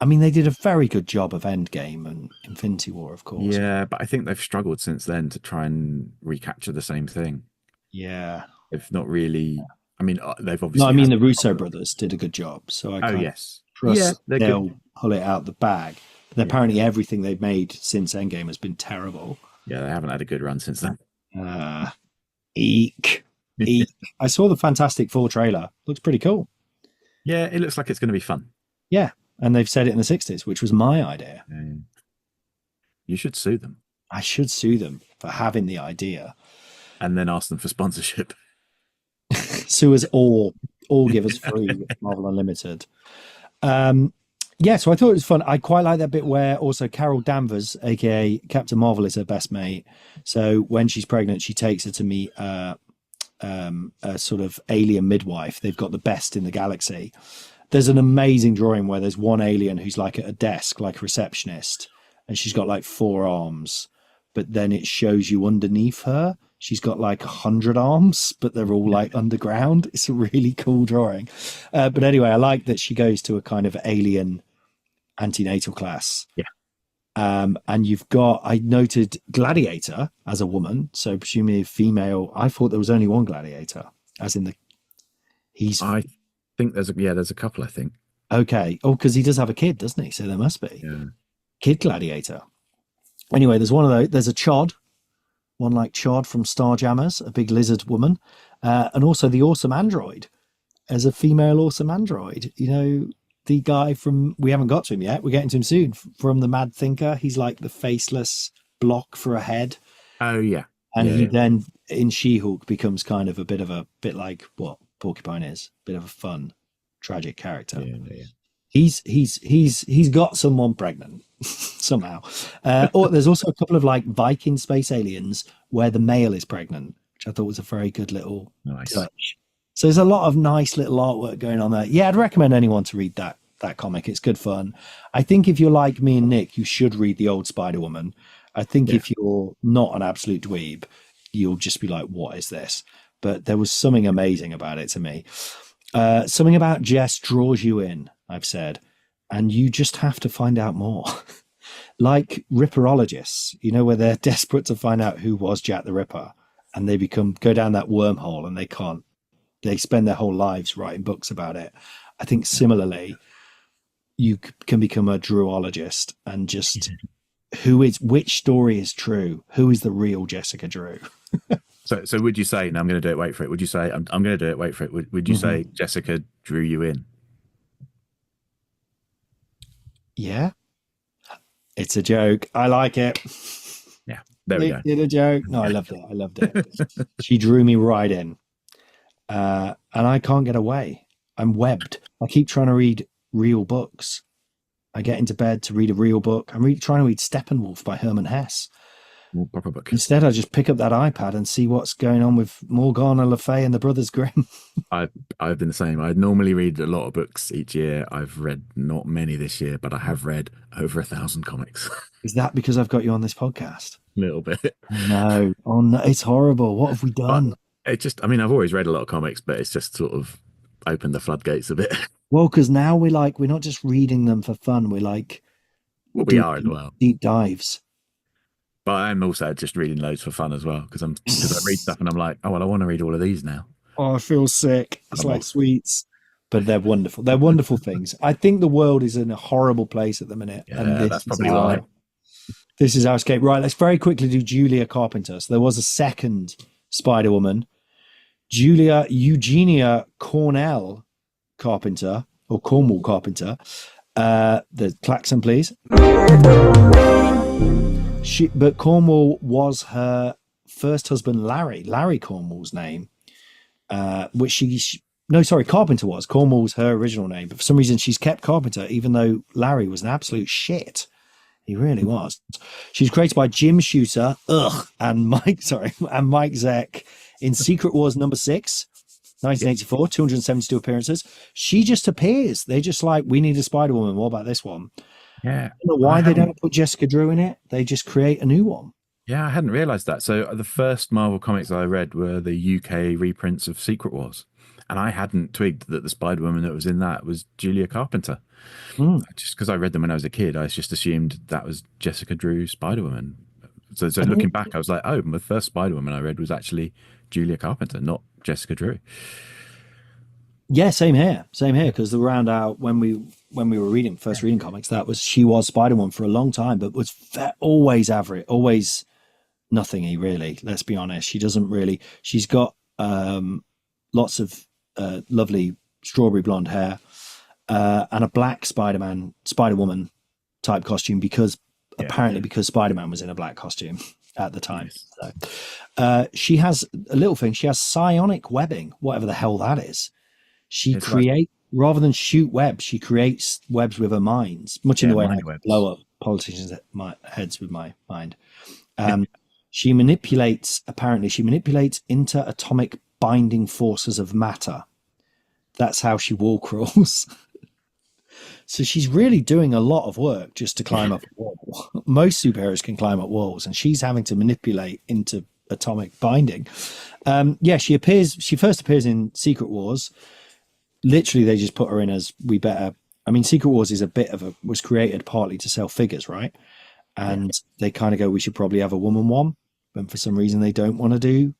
I mean, they did a very good job of Endgame and Infinity War, of course. Yeah, but I think they've struggled since then to try and recapture the same thing. Yeah. They've not really. I mean, they've obviously. No, I mean, the Russo brothers did a good job. So I trust they'll pull it out the bag. But apparently everything they've made since Endgame has been terrible. Yeah, they haven't had a good run since then. Eek. I saw the Fantastic Four trailer. Looks pretty cool. Yeah, it looks like it's going to be fun. Yeah, and they've said it in the 60s, which was my idea. You should sue them. I should sue them for having the idea. And then ask them for sponsorship. Sue us all give us free Marvel Unlimited. So I thought it was fun. I quite like that bit where also Carol Danvers, aka Captain Marvel, is her best mate. So when she's pregnant, she takes her to meet a sort of alien midwife. They've got the best in the galaxy. There's an amazing drawing where there's one alien who's like at a desk, like a receptionist, and she's got like 4 arms, but then it shows you underneath her, she's got like 100 arms, but they're all like underground. It's a really cool drawing. But anyway, I like that she goes to a kind of alien antenatal class. Yeah. And you've got, I noted Gladiator as a woman, so presumably female. I thought there was only one Gladiator, as in I think there's a couple, I think. Okay. Oh, because he does have a kid, doesn't he? So there must be. Yeah. Kid Gladiator. Anyway, there's one of those. There's a Chod, one like Chod from Starjammers, a big lizard woman. And also the Awesome Android as a female Awesome Android. You know, the guy from, we haven't got to him yet. We're getting to him soon, from the Mad Thinker. He's like the faceless block for a head. Oh, yeah. And he then in She-Hulk becomes kind of a bit like what Porcupine is, bit of a fun, tragic character. Yeah. He's got someone pregnant somehow. Or there's also a couple of like Viking space aliens where the male is pregnant, which I thought was a very good little touch. So there's a lot of nice little artwork going on there. Yeah, I'd recommend anyone to read that comic. It's good fun. I think if you're like me and Nick, you should read the old Spider-Woman. I think if you're not an absolute dweeb, you'll just be like, what is this? But there was something amazing about it to me. Something about Jess draws you in, I've said, and you just have to find out more. Like Ripperologists, you know, where they're desperate to find out who was Jack the Ripper, and they go down that wormhole and they spend their whole lives writing books about it. I think similarly, you can become a Drewologist and just which story is true? Who is the real Jessica Drew? So would you say, and I'm going to do it, wait for it. Would you say, I'm going to do it, wait for it. Would you say Jessica drew you in? Yeah. It's a joke. I like it. Yeah. There we go. Did a joke. No, I loved it. She drew me right in. And I can't get away. I'm webbed. I keep trying to read real books. I get into bed to read a real book. I'm trying to read Steppenwolf by Herman Hesse. Proper book. Instead, I just pick up that iPad and see what's going on with Morgana Le Fay and the Brothers Grimm. I've been the same. I normally read a lot of books each year. I've read not many this year, but I have read over 1,000 comics. Is that because I've got you on this podcast? A little bit. No. Oh no, it's horrible. What have we done? I've always read a lot of comics, but it's just sort of opened the floodgates a bit. Well, because now we're not just reading them for fun. We're like, we are as well. Deep dives. But I'm also just reading loads for fun as well, because I read stuff and I'm like, oh, well, I want to read all of these now. Oh, I feel sick. It's like sweets. But they're wonderful. They're wonderful things. I think the world is in a horrible place at the minute. Yeah, and that's probably why. This is our escape. Right, let's very quickly do Julia Carpenter. So there was a second Spider-Woman, Eugenia Cornell Carpenter, or Cornwall Carpenter. The klaxon, please. But Cornwall was her first husband, Larry Cornwall's name, Carpenter was. Cornwall's her original name, but for some reason she's kept Carpenter, even though Larry was an absolute shit. He really was. She's created by Jim Shooter, and Mike Zeck in Secret Wars number 6, 1984, 272 appearances. She just appears. They're just like, we need a Spider-Woman. What about this one? Yeah. I don't know why they don't put Jessica Drew in it. They just create a new one. Yeah, I hadn't realized that. So the first Marvel comics I read were the UK reprints of Secret Wars. And I hadn't twigged that the Spider-Woman that was in that was Julia Carpenter. Just because I read them when I was a kid, I just assumed that was Jessica Drew Spider-Woman. So looking back, I was like, oh, the first Spider-Woman I read was actually Julia Carpenter, not Jessica Drew. Yeah, same here. Because the round out when we were reading comics, she was Spider-Woman for a long time, but was always average, always nothingy really. Let's be honest. She doesn't really. She's got lots of lovely strawberry blonde hair and a black Spider-Woman type costume because Spider-Man was in a black costume at the time. So she has a little thing. She has psionic webbing, whatever the hell that is. She rather than shoot webs, she creates webs with her mind, much in the way I blow up politicians' heads with my mind. She manipulates interatomic binding forces of matter. That's how she wall crawls. So she's really doing a lot of work just to climb up a wall. Most superheroes can climb up walls, and she's having to manipulate into atomic binding. She first appears in Secret Wars. Literally, they just put her in as Secret Wars is was created partly to sell figures, right? And they kind of go, we should probably have a woman one. But for some reason, they don't want to do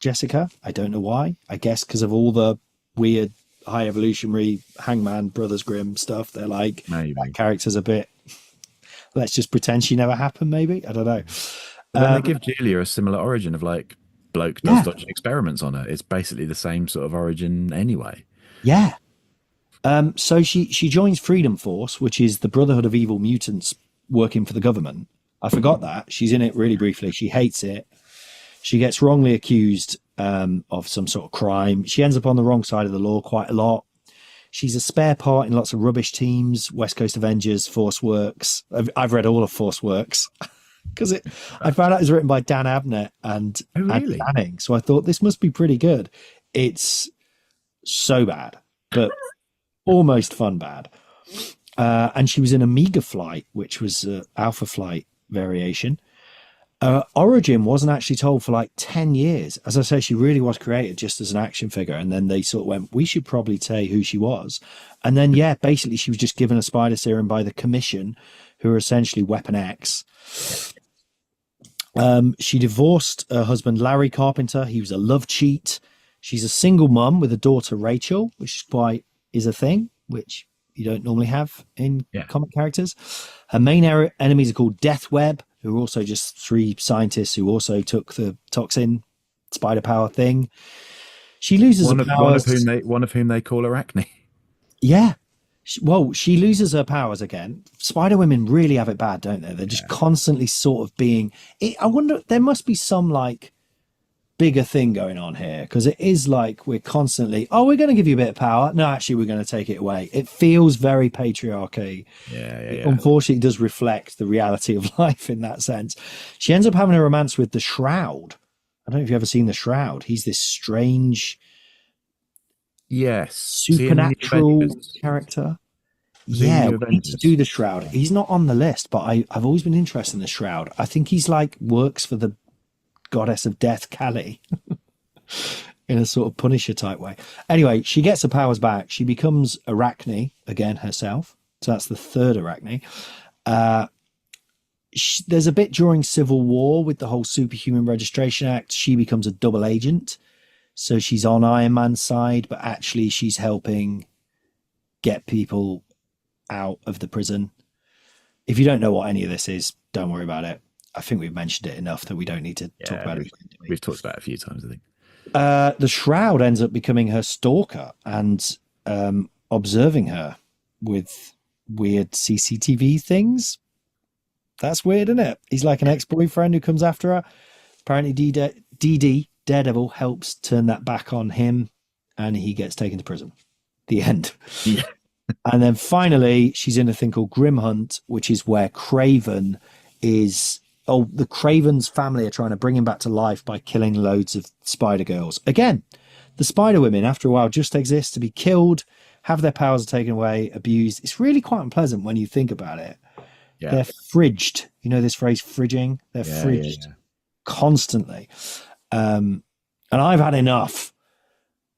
Jessica. I don't know why. I guess because of all the weird high evolutionary Hangman Brothers Grimm stuff. They're like, that character's a bit, let's just pretend she never happened, maybe. I don't know. But then they give Julia a similar origin of like, bloke does dodging experiments on her. It's basically the same sort of origin anyway. Yeah. So she joins Freedom Force, which is the Brotherhood of Evil Mutants working for the government. I forgot that. She's in it really briefly. She hates it. She gets wrongly accused of some sort of crime. She ends up on the wrong side of the law quite a lot. She's a spare part in lots of rubbish teams, West Coast Avengers, Force Works. I've read all of Force Works because I found out it was written by Dan Abnett and Andy Lanning. So I thought this must be pretty good. It's so bad, but almost fun bad. And she was in Omega Flight, which was Alpha Flight variation. Origin wasn't actually told for like 10 years. As I say, she really was created just as an action figure. And then they sort of went, we should probably say who she was. And then, basically she was just given a spider serum by the Commission, who are essentially Weapon X. She divorced her husband, Larry Carpenter. He was a love cheat. She's a single mum with a daughter, Rachel, which is a thing, which you don't normally have in comic characters. Her main enemies are called Death Web, who are also just 3 scientists who also took the toxin spider power thing. She loses her powers. One of whom they call Arachne. Yeah. She loses her powers again. Spider women really have it bad, don't they? They're just constantly sort of being... I wonder, there must be some like bigger thing going on here, because it is like we're constantly, we're going to give you a bit of power. No, actually, we're going to take it away. It feels very patriarchy. It unfortunately does reflect the reality of life in that sense. She ends up having a romance with the Shroud. I don't know if you've ever seen the Shroud. He's this strange, supernatural character. We need to do the Shroud. He's not on the list, but I've always been interested in the Shroud. I think he's like works for the goddess of death, Kali, in a sort of Punisher type way. Anyway, she gets her powers back. She becomes Arachne again herself. So that's the third Arachne. There's a bit during Civil War with the whole Superhuman Registration Act. She becomes a double agent. So she's on Iron Man's side, but actually she's helping get people out of the prison. If you don't know what any of this is, don't worry about it. I think we've mentioned it enough that we don't need to talk about it. We've talked about it a few times, I think. The Shroud ends up becoming her stalker and observing her with weird CCTV things. That's weird, isn't it? He's like an ex-boyfriend who comes after her. Apparently DD, Daredevil, helps turn that back on him, and he gets taken to prison. The end. Yeah. And then finally, she's in a thing called Grim Hunt, which is where Kraven is... the Kraven's family are trying to bring him back to life by killing loads of Spider Girls. Again, the Spider Women, after a while, just exist to be killed, have their powers taken away, abused. It's really quite unpleasant when you think about it. Yeah. They're fridged. You know this phrase, fridging? They're fridged constantly. And I've had enough.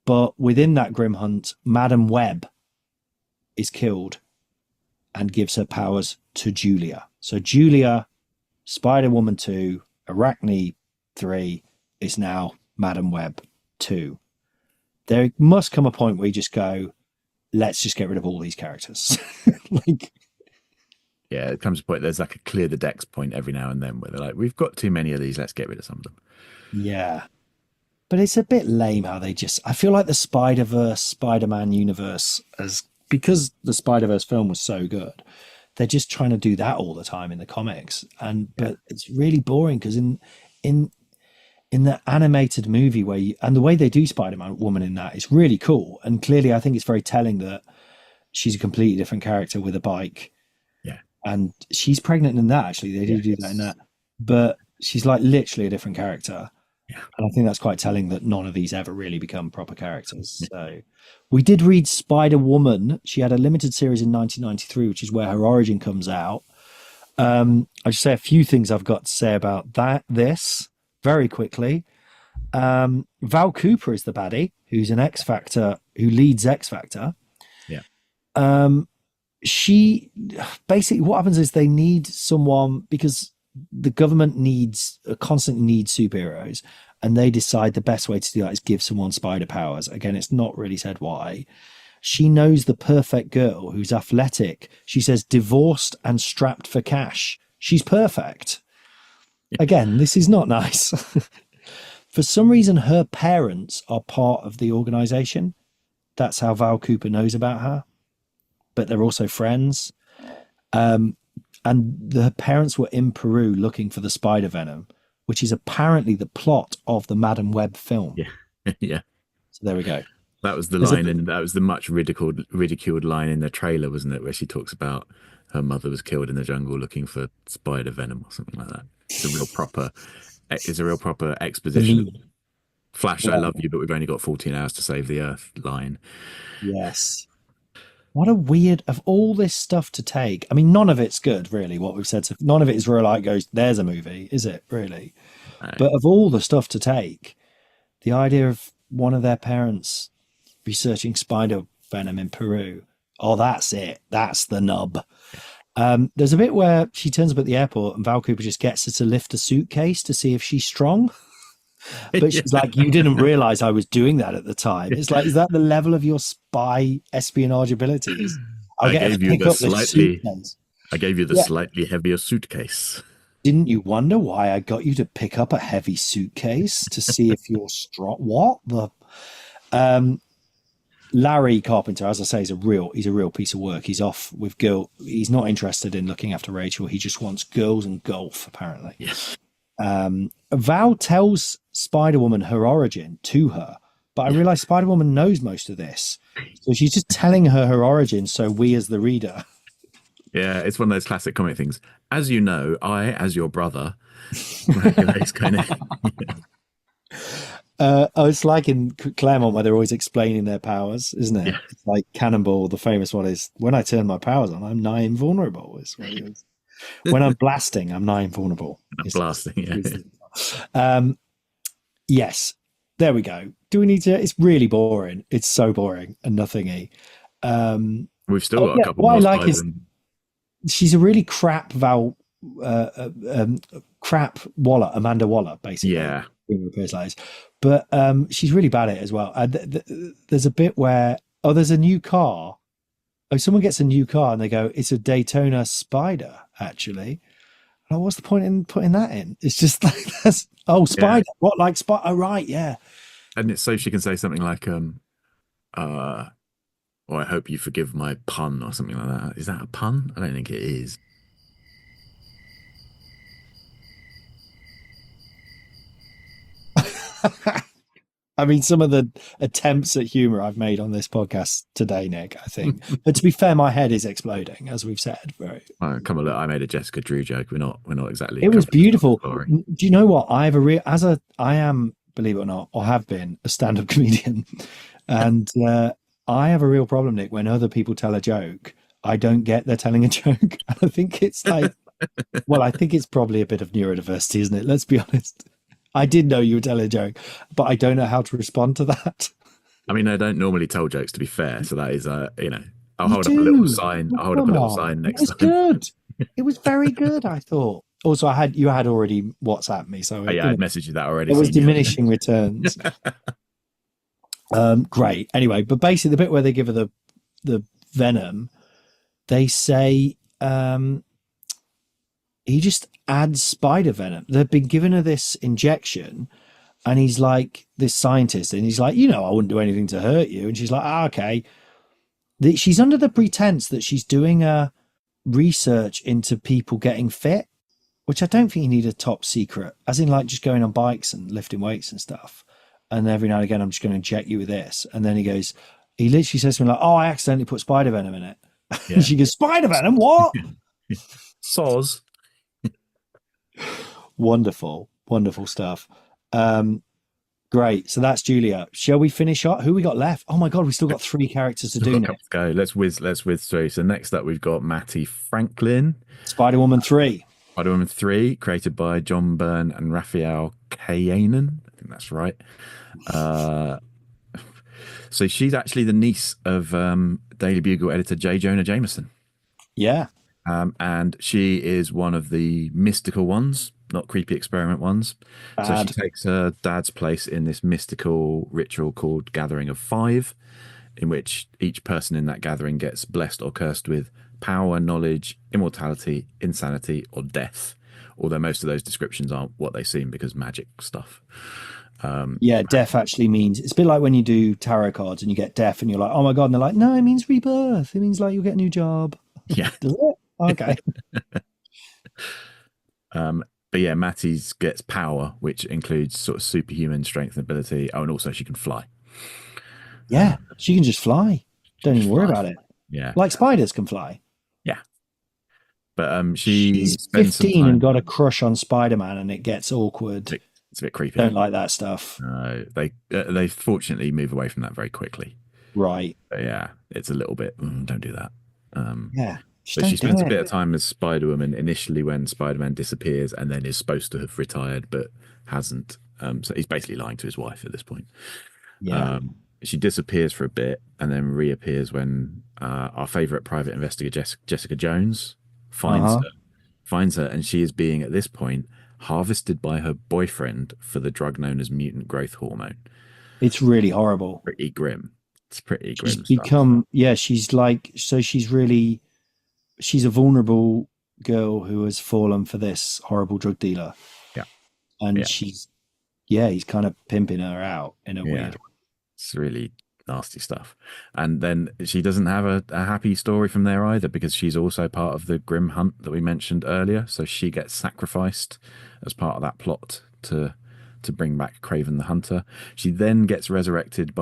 But within that Grim Hunt, Madam Web is killed and gives her powers to Julia. So Julia, Spider-Woman 2, Arachne 3 is now Madam Web 2. There must come a point where you just go, let's just get rid of all these characters. It comes to a point, there's like a clear the decks point every now and then where they're like, we've got too many of these, let's get rid of some of them. Yeah. But it's a bit lame how they just... I feel like the Spider-Verse, Spider-Man universe, because the Spider-Verse film was so good, they're just trying to do that all the time in the comics. But it's really boring because in the animated movie and the way they do Spider-Man woman in that is really cool. And clearly I think it's very telling that she's a completely different character with a bike. Yeah. And she's pregnant in that, actually. They do that in that. But she's like literally a different character. And I think that's quite telling that none of these ever really become proper characters. So we did read Spider Woman. She had a limited series in 1993, which is where her origin comes out. I'll just say a few things I've got to say about this very quickly. Val Cooper is the baddie, who's an X Factor, who leads X Factor. Yeah. She basically, what happens is they need someone because the government constantly needs superheroes, and they decide the best way to do that is give someone spider powers. Again, it's not really said why. She knows the perfect girl who's athletic. She says divorced and strapped for cash. She's perfect. Again, this is not nice. For some reason, her parents are part of the organization. That's how Val Cooper knows about her. But they're also friends. And the parents were in Peru looking for the spider venom, which is apparently the plot of the Madam Web film. Yeah. Yeah. So there we go. That was the line, and that was the much ridiculed line in the trailer, wasn't it? Where she talks about her mother was killed in the jungle looking for spider venom or something like that. It's a real proper exposition. Flash, I love you, but we've only got 14 hours to save the Earth line. Yes. What a weird, of all this stuff to take. I mean, none of it's good, really, what we've said. So none of it is real, like, goes, there's a movie, is it, really? No. But of all the stuff to take, the idea of one of their parents researching spider venom in Peru, oh, that's it. That's the nub. There's a bit where she turns up at the airport and Val Cooper just gets her to lift a suitcase to see if she's strong. But she's like, you didn't realize I was doing that at the time. It's like, is that the level of your spy espionage abilities? I gave you the slightly heavier suitcase. Didn't you wonder why I got you to pick up a heavy suitcase to see if you're strong? What the? Larry Carpenter, as I say, he's a real piece of work. He's off with girl. He's not interested in looking after Rachel. He just wants girls and golf, apparently. Yes. Val tells Spider-Woman her origin to her, but I realize Spider-Woman knows most of this. So she's just telling her origin so we as the reader. Yeah, it's one of those classic comic things. As you know, I, as your brother, it's kind of... it's like in Claremont where they're always explaining their powers, isn't it? Yeah. It's like Cannonball, the famous one is, when I turn my powers on, I'm nigh invulnerable. Is what it is. When I'm blasting, I'm nigh invulnerable. Yes, there we go. Do we need to? It's really boring. It's so boring and nothingy. We've still got a couple what more. I like is she's a really crap crap Waller, Amanda Waller, basically. Yeah. But she's really bad at it as well. There's a bit where there's a new car. Oh, someone gets a new car and they go, it's a Daytona Spider, actually. Like, what's the point in putting that in? It's just like, that's, Spider. Yeah. What, like Spider? Oh, right, yeah. And it's so she can say something like, I hope you forgive my pun or something like that. Is that a pun? I don't think it is. I mean, some of the attempts at humor I've made on this podcast today, Nick, I think. But to be fair, my head is exploding, as we've said. Right. Come on, look, I made a Jessica Drew joke. We're not exactly. It was beautiful. Do you know what? I am, believe it or not, or have been a stand-up comedian, and I have a real problem, Nick. When other people tell a joke, I don't get they're telling a joke. I think it's like, well, I think it's probably a bit of neurodiversity, isn't it? Let's be honest. I did know you were telling a joke, but I don't know how to respond to that. I mean, I don't normally tell jokes, to be fair. So that is, I'll hold up a little sign. I'll hold up a little sign next time. It was good. It was very good, I thought. Also, you had already WhatsApped me, so I'd messaged you that already. It was diminishing returns. Great. Anyway, but basically, the bit where they give her the venom, they say he just adds spider venom. They've been giving her this injection, and he's like this scientist, and he's like, I wouldn't do anything to hurt you. And she's like, okay. She's under the pretense that she's doing a research into people getting fit, which I don't think you need a top secret, as in like just going on bikes and lifting weights and stuff. And every now and again, I'm just going to inject you with this. And then he literally says something like, I accidentally put spider venom in it. Yeah. And she goes, spider venom? What? Soz. Wonderful stuff. Great. So that's Julia. Shall we finish up? Who we got left? Oh my God, we still got 3 characters to do now. Let's go. Let's whiz through. So next up, we've got Mattie Franklin. Spider-Woman 3. Spider-Woman 3, created by John Byrne and Raphael Kayanen. I think that's right. So she's actually the niece of Daily Bugle editor J. Jonah Jameson. Yeah. And she is one of the mystical ones, not creepy experiment ones. Bad. So she takes her dad's place in this mystical ritual called Gathering of Five, in which each person in that gathering gets blessed or cursed with power, knowledge, immortality, insanity, or death. Although most of those descriptions aren't what they seem because magic stuff. Yeah, death actually means, it's a bit like when you do tarot cards and you get death and you're like, oh my God. And they're like, no, it means rebirth. It means like you'll get a new job. Yeah. Does it? Okay. But yeah, Mattie's gets power, which includes sort of superhuman strength and ability. Oh, and also she can fly. Yeah, she can just fly. Don't even worry about it. Yeah. Like spiders can fly. Yeah. But she's 15 and got a crush on Spider-Man and it gets awkward. It's a bit creepy. Don't like that stuff. No, they fortunately move away from that very quickly. Right. But yeah, it's a little bit, don't do that. Yeah. But she spends a bit of time as Spider-Woman initially when Spider-Man disappears and then is supposed to have retired but hasn't. So he's basically lying to his wife at this point. Yeah. She disappears for a bit and then reappears when our favourite private investigator, Jessica Jones, finds her, and she is being, at this point, harvested by her boyfriend for the drug known as mutant growth hormone. It's really horrible. Pretty grim. It's pretty grim. She's become, she's like, so she's a vulnerable girl who has fallen for this horrible drug dealer. Yeah. And he's kind of pimping her out in a weird way. It's really nasty stuff. And then she doesn't have a happy story from there either, because she's also part of the grim hunt that we mentioned earlier. So she gets sacrificed as part of that plot to bring back Kraven the Hunter. She then gets resurrected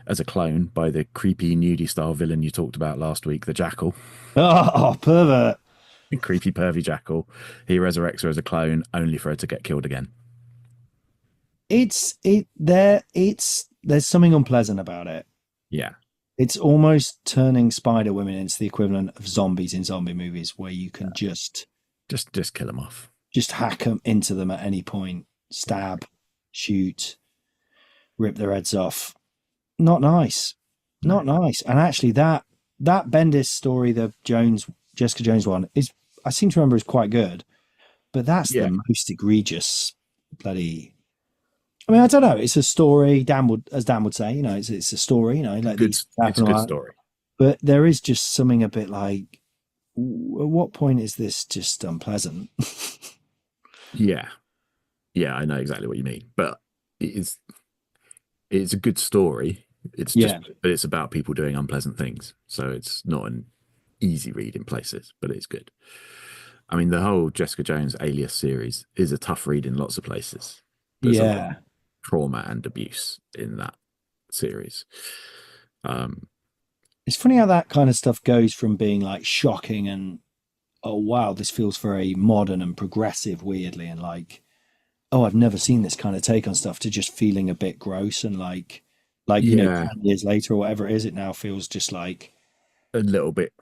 as a clone by the creepy nudie style villain you talked about last week, the Jackal. Oh, pervert. Creepy pervy Jackal. He resurrects her as a clone only for her to get killed again. There's something unpleasant about it. Yeah. It's almost turning Spider Women into the equivalent of zombies in zombie movies, where you can just kill them off. Just hack them into them at any point, stab, shoot, rip their heads off. Not nice. Not nice. And actually that Bendis story, the Jessica Jones one, I seem to remember is quite good. But that's the most egregious bloody. I mean, I don't know. It's a story. As Dan would say, it's a story. Like it's a good story. But there is just something a bit like, at what point is this just unpleasant? Yeah, I know exactly what you mean. But it's a good story. It's but it's about people doing unpleasant things. So it's not an easy read in places, but it's good. I mean, the whole Jessica Jones Alias series is a tough read in lots of places. There's a lot of trauma and abuse in that series. It's funny how that kind of stuff goes from being like shocking and, oh wow, this feels very modern and progressive weirdly, and like, oh, I've never seen this kind of take on stuff, to just feeling a bit gross and like 10 years later or whatever it is, it now feels just like a little bit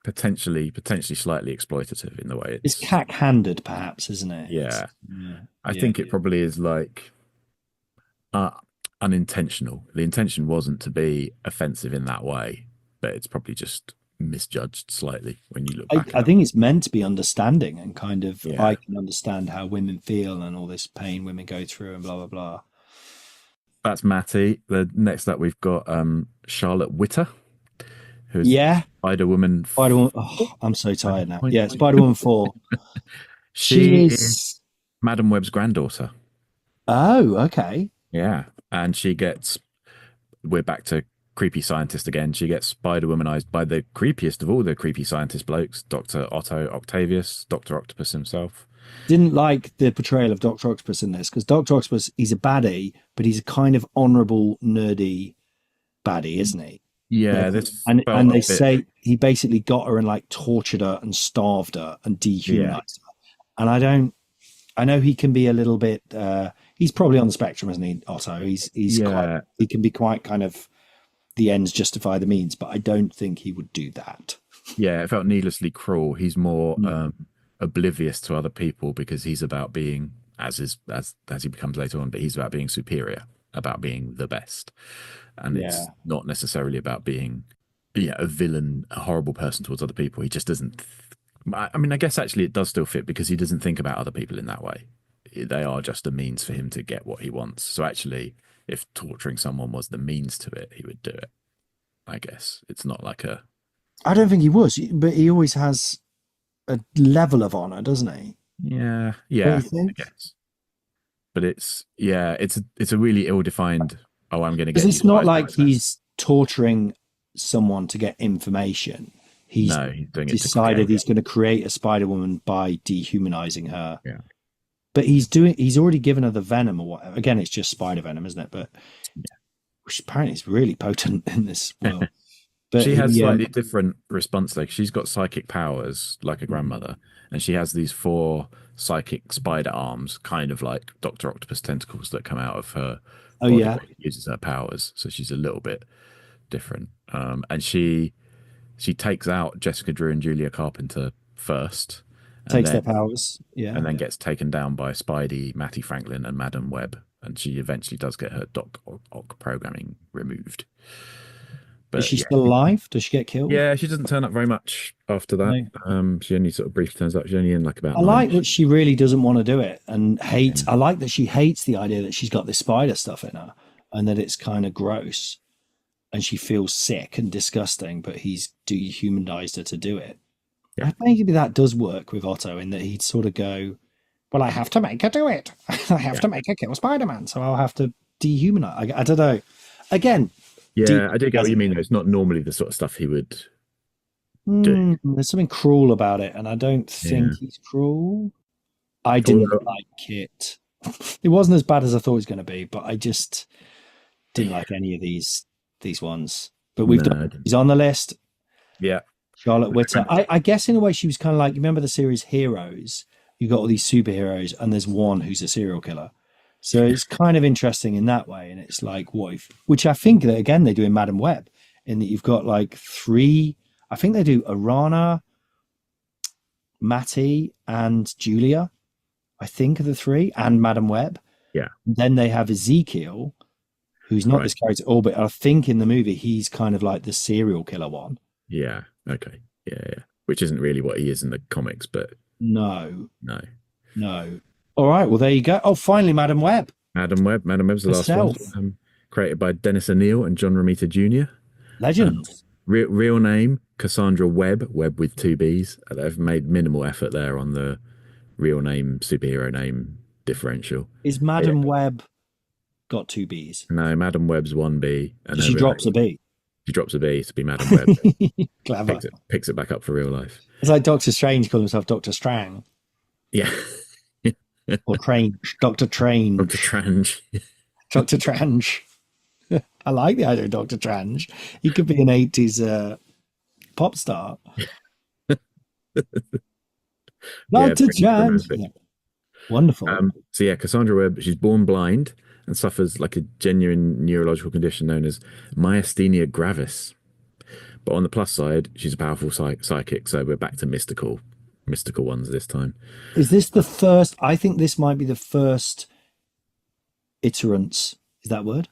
potentially slightly exploitative in the way it's cack-handed, perhaps, isn't it? Yeah. I think it probably is like unintentional. The intention wasn't to be offensive in that way, but it's probably just misjudged slightly when you look back. I think it's meant to be understanding and kind of, I can understand how women feel and all this pain women go through and blah blah blah. That's Mattie. The next up we've got Charlotte Witter, who's Spider-Woman. Oh, I'm so tired now. Yeah, Spider-Woman 4. She is Madam Web's granddaughter. Oh, okay. Yeah, and we're back to creepy scientist again. She gets Spider-Womanized by the creepiest of all the creepy scientist blokes, Dr. Otto Octavius, Dr. Octopus himself. Didn't like the portrayal of Dr. Octopus in this, because Dr. Octopus, he's a baddie, but he's a kind of honourable, nerdy baddie, isn't he? Yeah, and they say he basically got her and like tortured her and starved her and dehumanized her. And I know he can be a little bit He's probably on the spectrum, isn't he, Otto? He's quite, he can be quite kind of the ends justify the means, but I don't think he would do that. Yeah, it felt needlessly cruel. He's more oblivious to other people because he's about being, as he becomes later on, but he's about being superior, about being the best. And it's not necessarily about being a villain, a horrible person towards other people. He just doesn't. I mean, I guess actually it does still fit because he doesn't think about other people in that way. They are just a means for him to get what he wants. So actually, if torturing someone was the means to it, he would do it. I guess it's not like a. I don't think he was, but he always has a level of honor, doesn't he? Yeah, I guess. But it's a really ill-defined. Oh, I'm going to get. Because it's not like he's torturing someone to get information. He's doing decided he's going to create a Spider-Woman by dehumanizing her. Yeah. But he's already given her the venom or whatever. Again, it's just spider venom, isn't it? But which apparently is really potent in this world. But she has slightly different response. Like she's got psychic powers like a grandmother, and she has these 4 psychic spider arms, kind of like Dr. Octopus tentacles that come out of her. Oh yeah, uses her powers, so she's a little bit different. And she takes out Jessica Drew and Julia Carpenter first. Takes their powers, and then gets taken down by Spidey, Mattie Franklin, and Madam Web, and she eventually does get her Doc Ock programming removed. But is she still alive? Does she get killed? Yeah, she doesn't turn up very much after that. No. She only sort of briefly turns up. She's only in like about. I like that she really doesn't want to do it and hates. I like that she hates the idea that she's got this spider stuff in her and that it's kind of gross, and she feels sick and disgusting. But he's dehumanized her to do it. Yeah. I think maybe that does work with Otto in that he'd sort of go, well, I have to make her do it. I have to make her kill Spider-Man, so I'll have to dehumanize. I don't know. Again, I do get what you mean. It's not normally the sort of stuff he would do. There's something cruel about it, and I don't think he's cruel. I didn't like it. It wasn't as bad as I thought it was going to be, but I just didn't like any of these ones. But he's on the list. Yeah. Charlotte Witter. I guess in a way she was kind of like, you remember the series Heroes? You got all these superheroes and there's one who's a serial killer. So it's kind of interesting in that way. And it's like, what if, which I think that again, they do in Madam Web, in that you've got like 3, I think they do Arana, Mattie and Julia, I think are the 3, and Madam Web. Yeah. And then they have Ezekiel, who's not this character at all, but I think in the movie, he's kind of like the serial killer one. Yeah. Okay. Yeah. Which isn't really what he is in the comics, but no. All right. Well, there you go. Oh, finally, Madam Web. Madam Web's the last one. Created by Dennis O'Neil and John Romita Jr. Legend. Real name Cassandra Webb with 2 B's. They've made minimal effort there on the real name superhero name differential. Is Madam Web got 2 B's? No, Madam Web's 1 B. And she drops a B. She drops a B to be Madam Web. Clever. Picks it back up for real life. It's like Doctor Strange calling himself Doctor Strang. Yeah. Or Strange. Dr. Strange. Dr. Trange. Dr. Trange. I like the idea of Dr. Trange. He could be an 80s pop star. Dr. Trange. Yeah. Wonderful. So Cassandra Webb, she's born blind and suffers like a genuine neurological condition known as myasthenia gravis. But on the plus side, she's a powerful psychic, so we're back to mystical ones this time. Is this the first? I think this might be the first iterance. Is that word?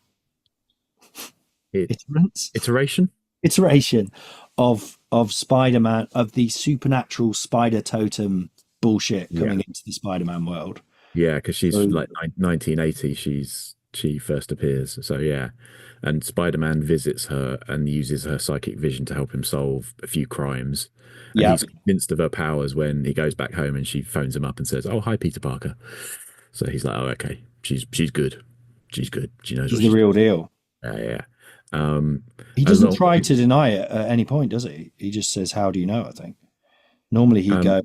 Iteration of Spider-Man, of the supernatural Spider Totem bullshit coming into the Spider-Man world. Yeah, because she's like 1980. She first appears. So yeah, and Spider-Man visits her and uses her psychic vision to help him solve a few crimes. And he's convinced of her powers when he goes back home and she phones him up and says, "Oh, hi, Peter Parker." So he's like, "Oh, okay, she's good. She's good. She knows she's the real deal." Yeah. He doesn't try to deny it at any point, does he? He just says, "How do you know?" I think normally he'd go,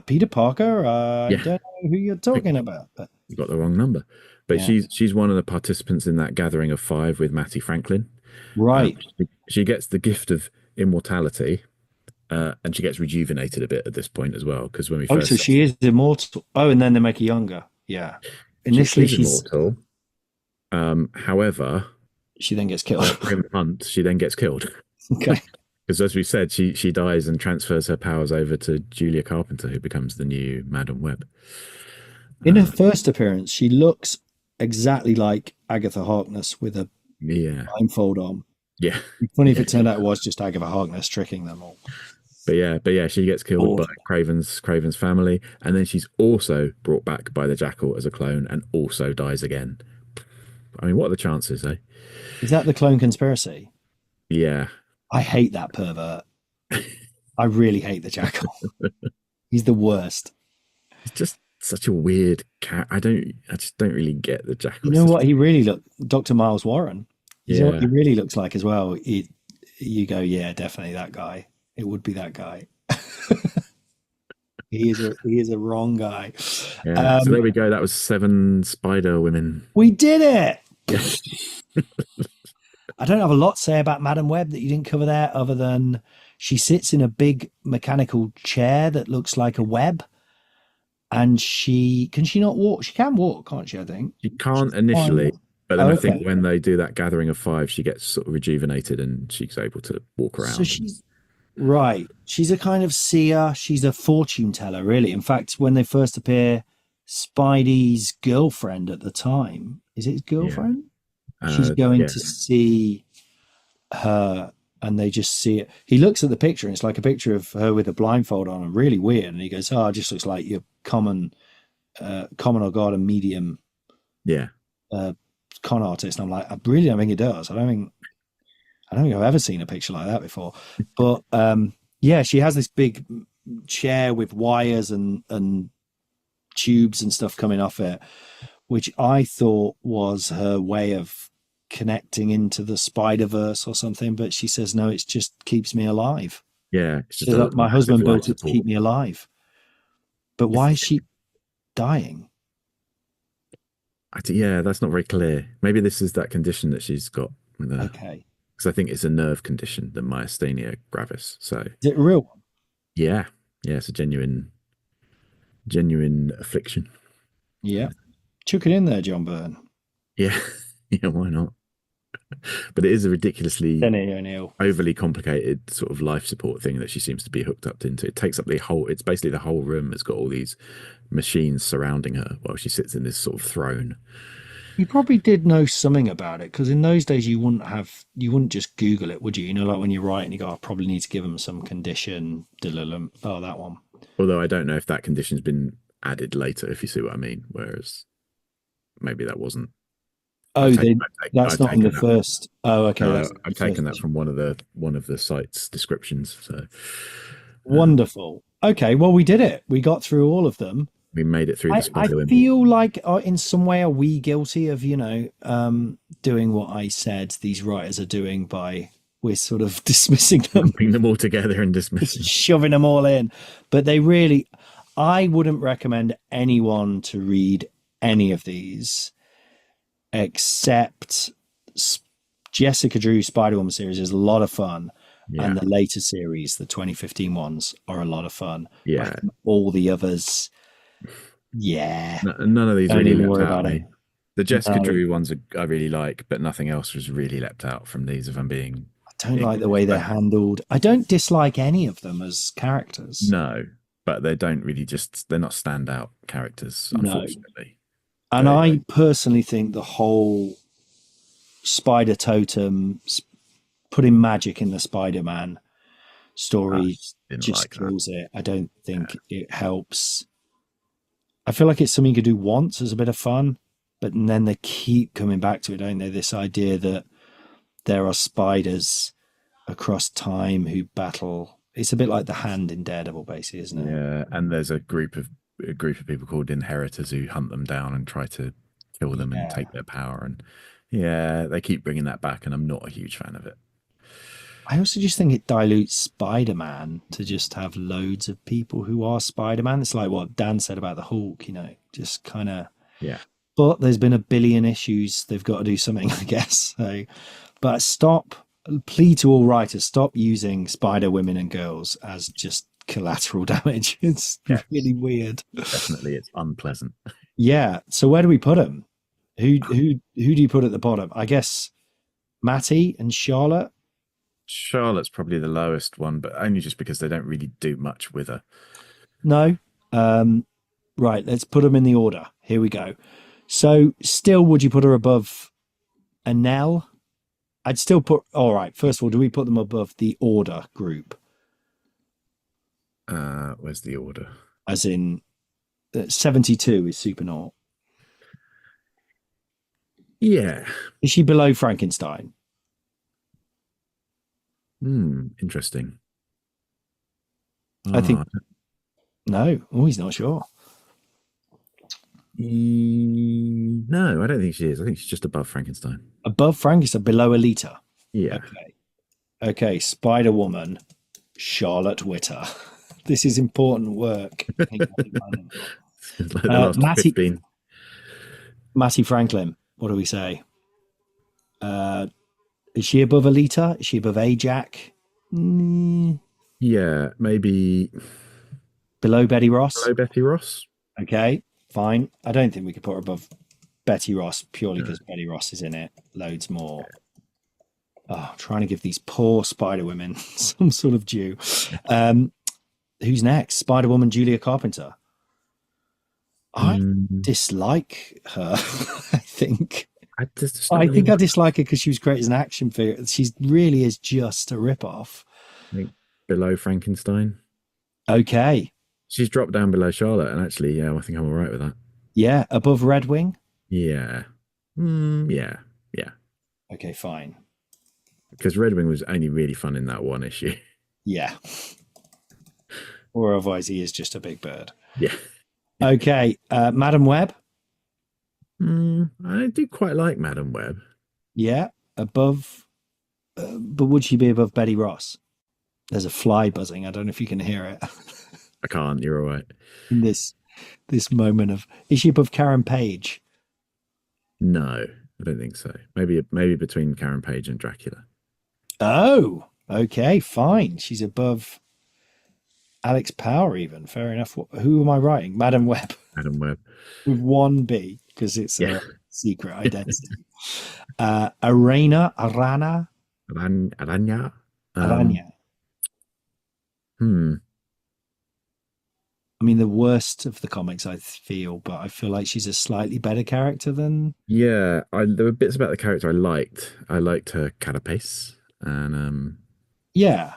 "Peter Parker. I don't know who you're talking about." But you got the wrong number. But she's one of the participants in that gathering of 5 with Mattie Franklin. Right. She gets the gift of immortality, and she gets rejuvenated a bit at this point as well. Because when we first so she is immortal. Oh, and then they make her younger. Yeah. initially she's immortal. However, she then gets killed. in Hunt, she then gets killed. Okay. Because as we said, she dies and transfers her powers over to Julia Carpenter, who becomes the new Madam Web. In her first appearance, she looks exactly like Agatha Harkness with a blindfold on. Yeah. It'd be funny if it turned out it was just Agatha Harkness tricking them all. But yeah, she gets killed by Craven's family, and then she's also brought back by the Jackal as a clone, and also dies again. I mean, what are the chances, eh? Is that the clone conspiracy? Yeah. I hate that pervert. I really hate the Jackal. He's the worst. It's just such a weird cat. I just don't really get the Jackal. You know what he really looked? Dr. Miles Warren. You know what he really looks like as well? You go, yeah, definitely that guy. It would be that guy. He is a wrong guy. Yeah. So there we go. That was 7 Spider Women. We did it. Yes. I don't have a lot to say about Madam Web that you didn't cover there, other than she sits in a big mechanical chair that looks like a web. And can she not walk? She can walk, can't she? I think she can't initially, but then I think when they do that gathering of 5, she gets sort of rejuvenated and she's able to walk around. So she's right. She's a kind of seer. She's a fortune teller, really. In fact, when they first appear, Spidey's girlfriend at the time, is it his girlfriend? Yeah. She's going to see her, and they just see it. He looks at the picture, and it's like a picture of her with a blindfold on, and really weird. And he goes, "Oh, it just looks like your common or god, a medium, con artist." And I'm like, I really don't think it does. I don't think I've ever seen a picture like that before. But she has this big chair with wires and tubes and stuff coming off it, which I thought was her way of connecting into the Spider-Verse or something, but she says no, it just keeps me alive. Yeah, it's just my husband built it to keep me alive. But why is she dying? That's not very clear. Maybe this is that condition that she's got. Okay, because I think it's a nerve condition, the myasthenia gravis. So is it a real one? Yeah, it's a genuine affliction. Yeah, chuck it in there, John Byrne. Yeah, why not? But it is a ridiculously overly complicated sort of life support thing that she seems to be hooked up into. It takes up it's basically the whole room has got all these machines surrounding her while she sits in this sort of throne. You probably did know something about it, because in those days you wouldn't just Google it, would you? You know, like when you write and you go, I probably need to give them some condition. Oh, that one. Although I don't know if that condition's been added later, if you see what I mean. Whereas maybe that wasn't. Oh, that's not in the first. Oh, okay. No, I've taken that from one of the site's descriptions. So wonderful. Okay, well, we did it. We got through all of them. We made it through the Spider. I feel like in some way are we guilty of doing what I said these writers are doing by we're sort of dismissing them, bring them all together and dismissing, shoving them all in. But I wouldn't recommend anyone to read any of these. Except Jessica Drew's Spider-Woman series is a lot of fun, and the later series, the 2015 ones, are a lot of fun. Yeah, all the others, none of these don't really even leapt worry out about at it. me. The Jessica Drew ones I really like, but nothing else was really leapt out from these. If I'm being, I don't like the way they're handled. I don't dislike any of them as characters. No, but they don't really they're not standout characters, unfortunately. And I personally think the whole Spider Totems, putting magic in the Spider-Man story just kills it. I don't think it helps. I feel like it's something you could do once as a bit of fun, but then they keep coming back to it, don't they? This idea that there are spiders across time who battle. It's a bit like the Hand in Daredevil, basically, isn't it? Yeah, and there's a group of people called Inheritors who hunt them down and try to kill them and take their power. And they keep bringing that back, and I'm not a huge fan of it. I also just think it dilutes Spider-Man to just have loads of people who are Spider-Man. It's like what Dan said about the Hulk, just kind of. Yeah. But there's been a billion issues. They've got to do something, I guess. So, but plea to all writers, stop using Spider Women and Girls as just collateral damage. It's really weird. Definitely, it's unpleasant. Yeah. So where do we put them? Who do you put at the bottom? I guess Mattie and Charlotte. Charlotte's probably the lowest one, but only just because they don't really do much with her. No. Right. Let's put them in the order. Here we go. So still, would you put her above Anel? I'd still put. All right. First of all, do we put them above the order group? Where's the order? As in, 72 is Supernaut. Yeah. Is she below Frankenstein? Interesting. I think no. Oh, he's not sure. No, I don't think she is. I think she's just above Frankenstein. Above Frankenstein, below Alita. Yeah. Okay. Spider Woman, Charlotte Witter. This is important work. Mattie Franklin. What do we say? Is she above Alita? Is she above Ajax? Yeah, maybe below Betty Ross. Below Betty Ross. Okay, fine. I don't think we could put her above Betty Ross purely because Betty Ross is in it. Loads more. Oh, trying to give these poor Spider Women some sort of due. Who's next? Spider Woman Julia Carpenter. I dislike her. I think. I think I dislike her because she was great as an action figure. She really is just a rip-off. I think below Frankenstein. Okay. She's dropped down below Charlotte, and actually, yeah, I think I'm all right with that. Yeah, above Red Wing? Yeah. Yeah. Okay, fine. Because Red Wing was only really fun in that one issue. Yeah. Or otherwise he is just a big bird. Yeah. Okay, Madam Web? I do quite like Madam Web. Yeah, above, but would she be above Betty Ross? There's a fly buzzing. I don't know if you can hear it. I can't. You're all right. In this moment of, is she above Karen Page? No, I don't think so. Maybe between Karen Page and Dracula. Oh, okay, fine. She's above Alex Power even. Fair enough. Who am I writing? Madam Web. Madam Web. With one B, because it's a secret identity. Arana. Aranya. Aranya. I mean, the worst of the comics, I feel, but I feel like she's a slightly better character than. Yeah, there were bits about the character I liked. I liked her carapace, and yeah,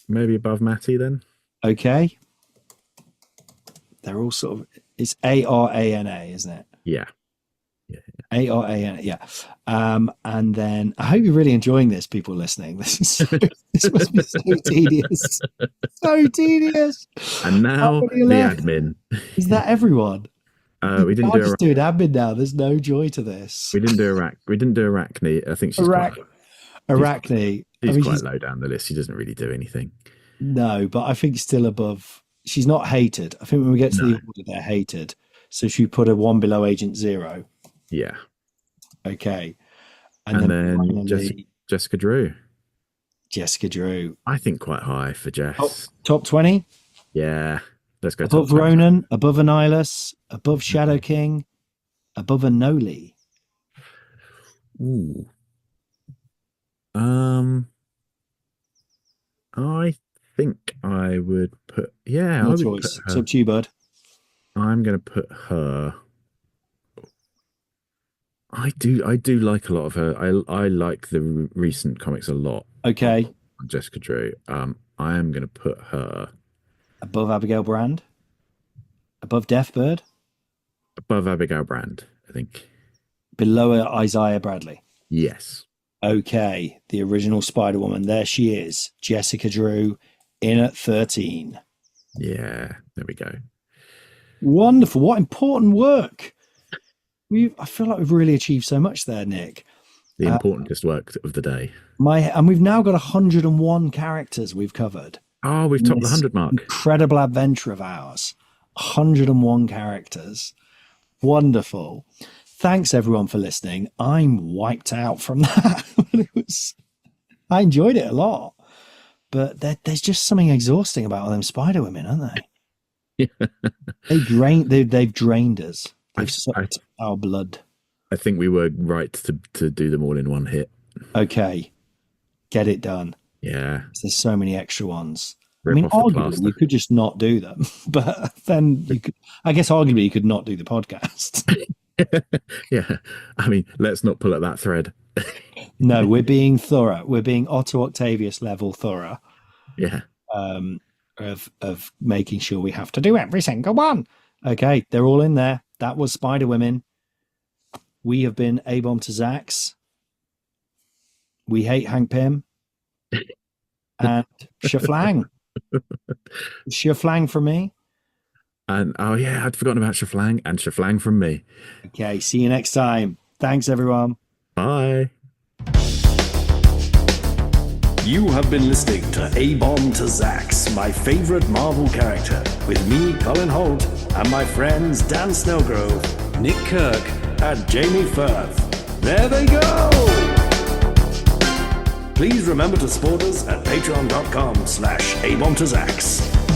maybe above Mattie then. Okay, they're all sort of. It's Arana, isn't it? Yeah. Arana, yeah. And then I hope you're really enjoying this, people listening. This must be so tedious. So tedious. And now the admin. Is that everyone? We didn't do just do an admin now. There's no joy to this. We didn't do Arachne. I think she's Arachne. She's quite low down the list. She doesn't really do anything. No, but I think still above. She's not hated. I think when we get to the order, they're hated. So should we put a one below Agent Zero? Yeah. Okay. And then finally, Jessica Drew. Jessica Drew. I think quite high for Jess. Top 20? Yeah. Let's go above top Ronan, above Annihilus, above Shadow King, above Anoli. Ooh. I think I would put No choice. It's up to you, bud. I'm going to put her. I do like a lot of her. I like the recent comics a lot. Okay. Jessica Drew. I am going to put her above Abigail Brand. Above Deathbird. Above Abigail Brand, I think. Below Isaiah Bradley. Yes. Okay, the original Spider-Woman. There she is, Jessica Drew, in at 13. Yeah, there we go. Wonderful. What important work. I feel like we've really achieved so much there, Nick. The importantest work of the day. And we've now got 101 characters we've covered. Oh, we've topped the 100 mark. Incredible adventure of ours. 101 characters. Wonderful. Thanks everyone for listening. I'm wiped out from that. I enjoyed it a lot, but there's just something exhausting about all them Spider Women, aren't they? Yeah. They've drained us. They've sucked our blood. I think we were right to do them all in one hit. Okay. Get it done. Yeah. There's so many extra ones. Rip off the arguably, plaster. you could just not do them. But then you could, I guess, arguably, you could not do the podcast. Yeah. I mean, let's not pull at that thread. No, we're being thorough. We're being Otto Octavius level thorough. Yeah. Of making sure we have to do every single one. Okay, they're all in there. That was Spider Women. We have been abombtozzzax. We hate Hank Pym. And Shaflang. Shaflang from me. And oh yeah, I'd forgotten about Shaflang and Shaflang from me. Okay, see you next time. Thanks, everyone. Bye. You have been listening to abombtozzzax, my favorite Marvel character, with me, Colin Holt, and my friends Dan Snellgrove, Nick Kirk, and Jamie Firth. There they go! Please remember to support us at patreon.com/abombtozzzax.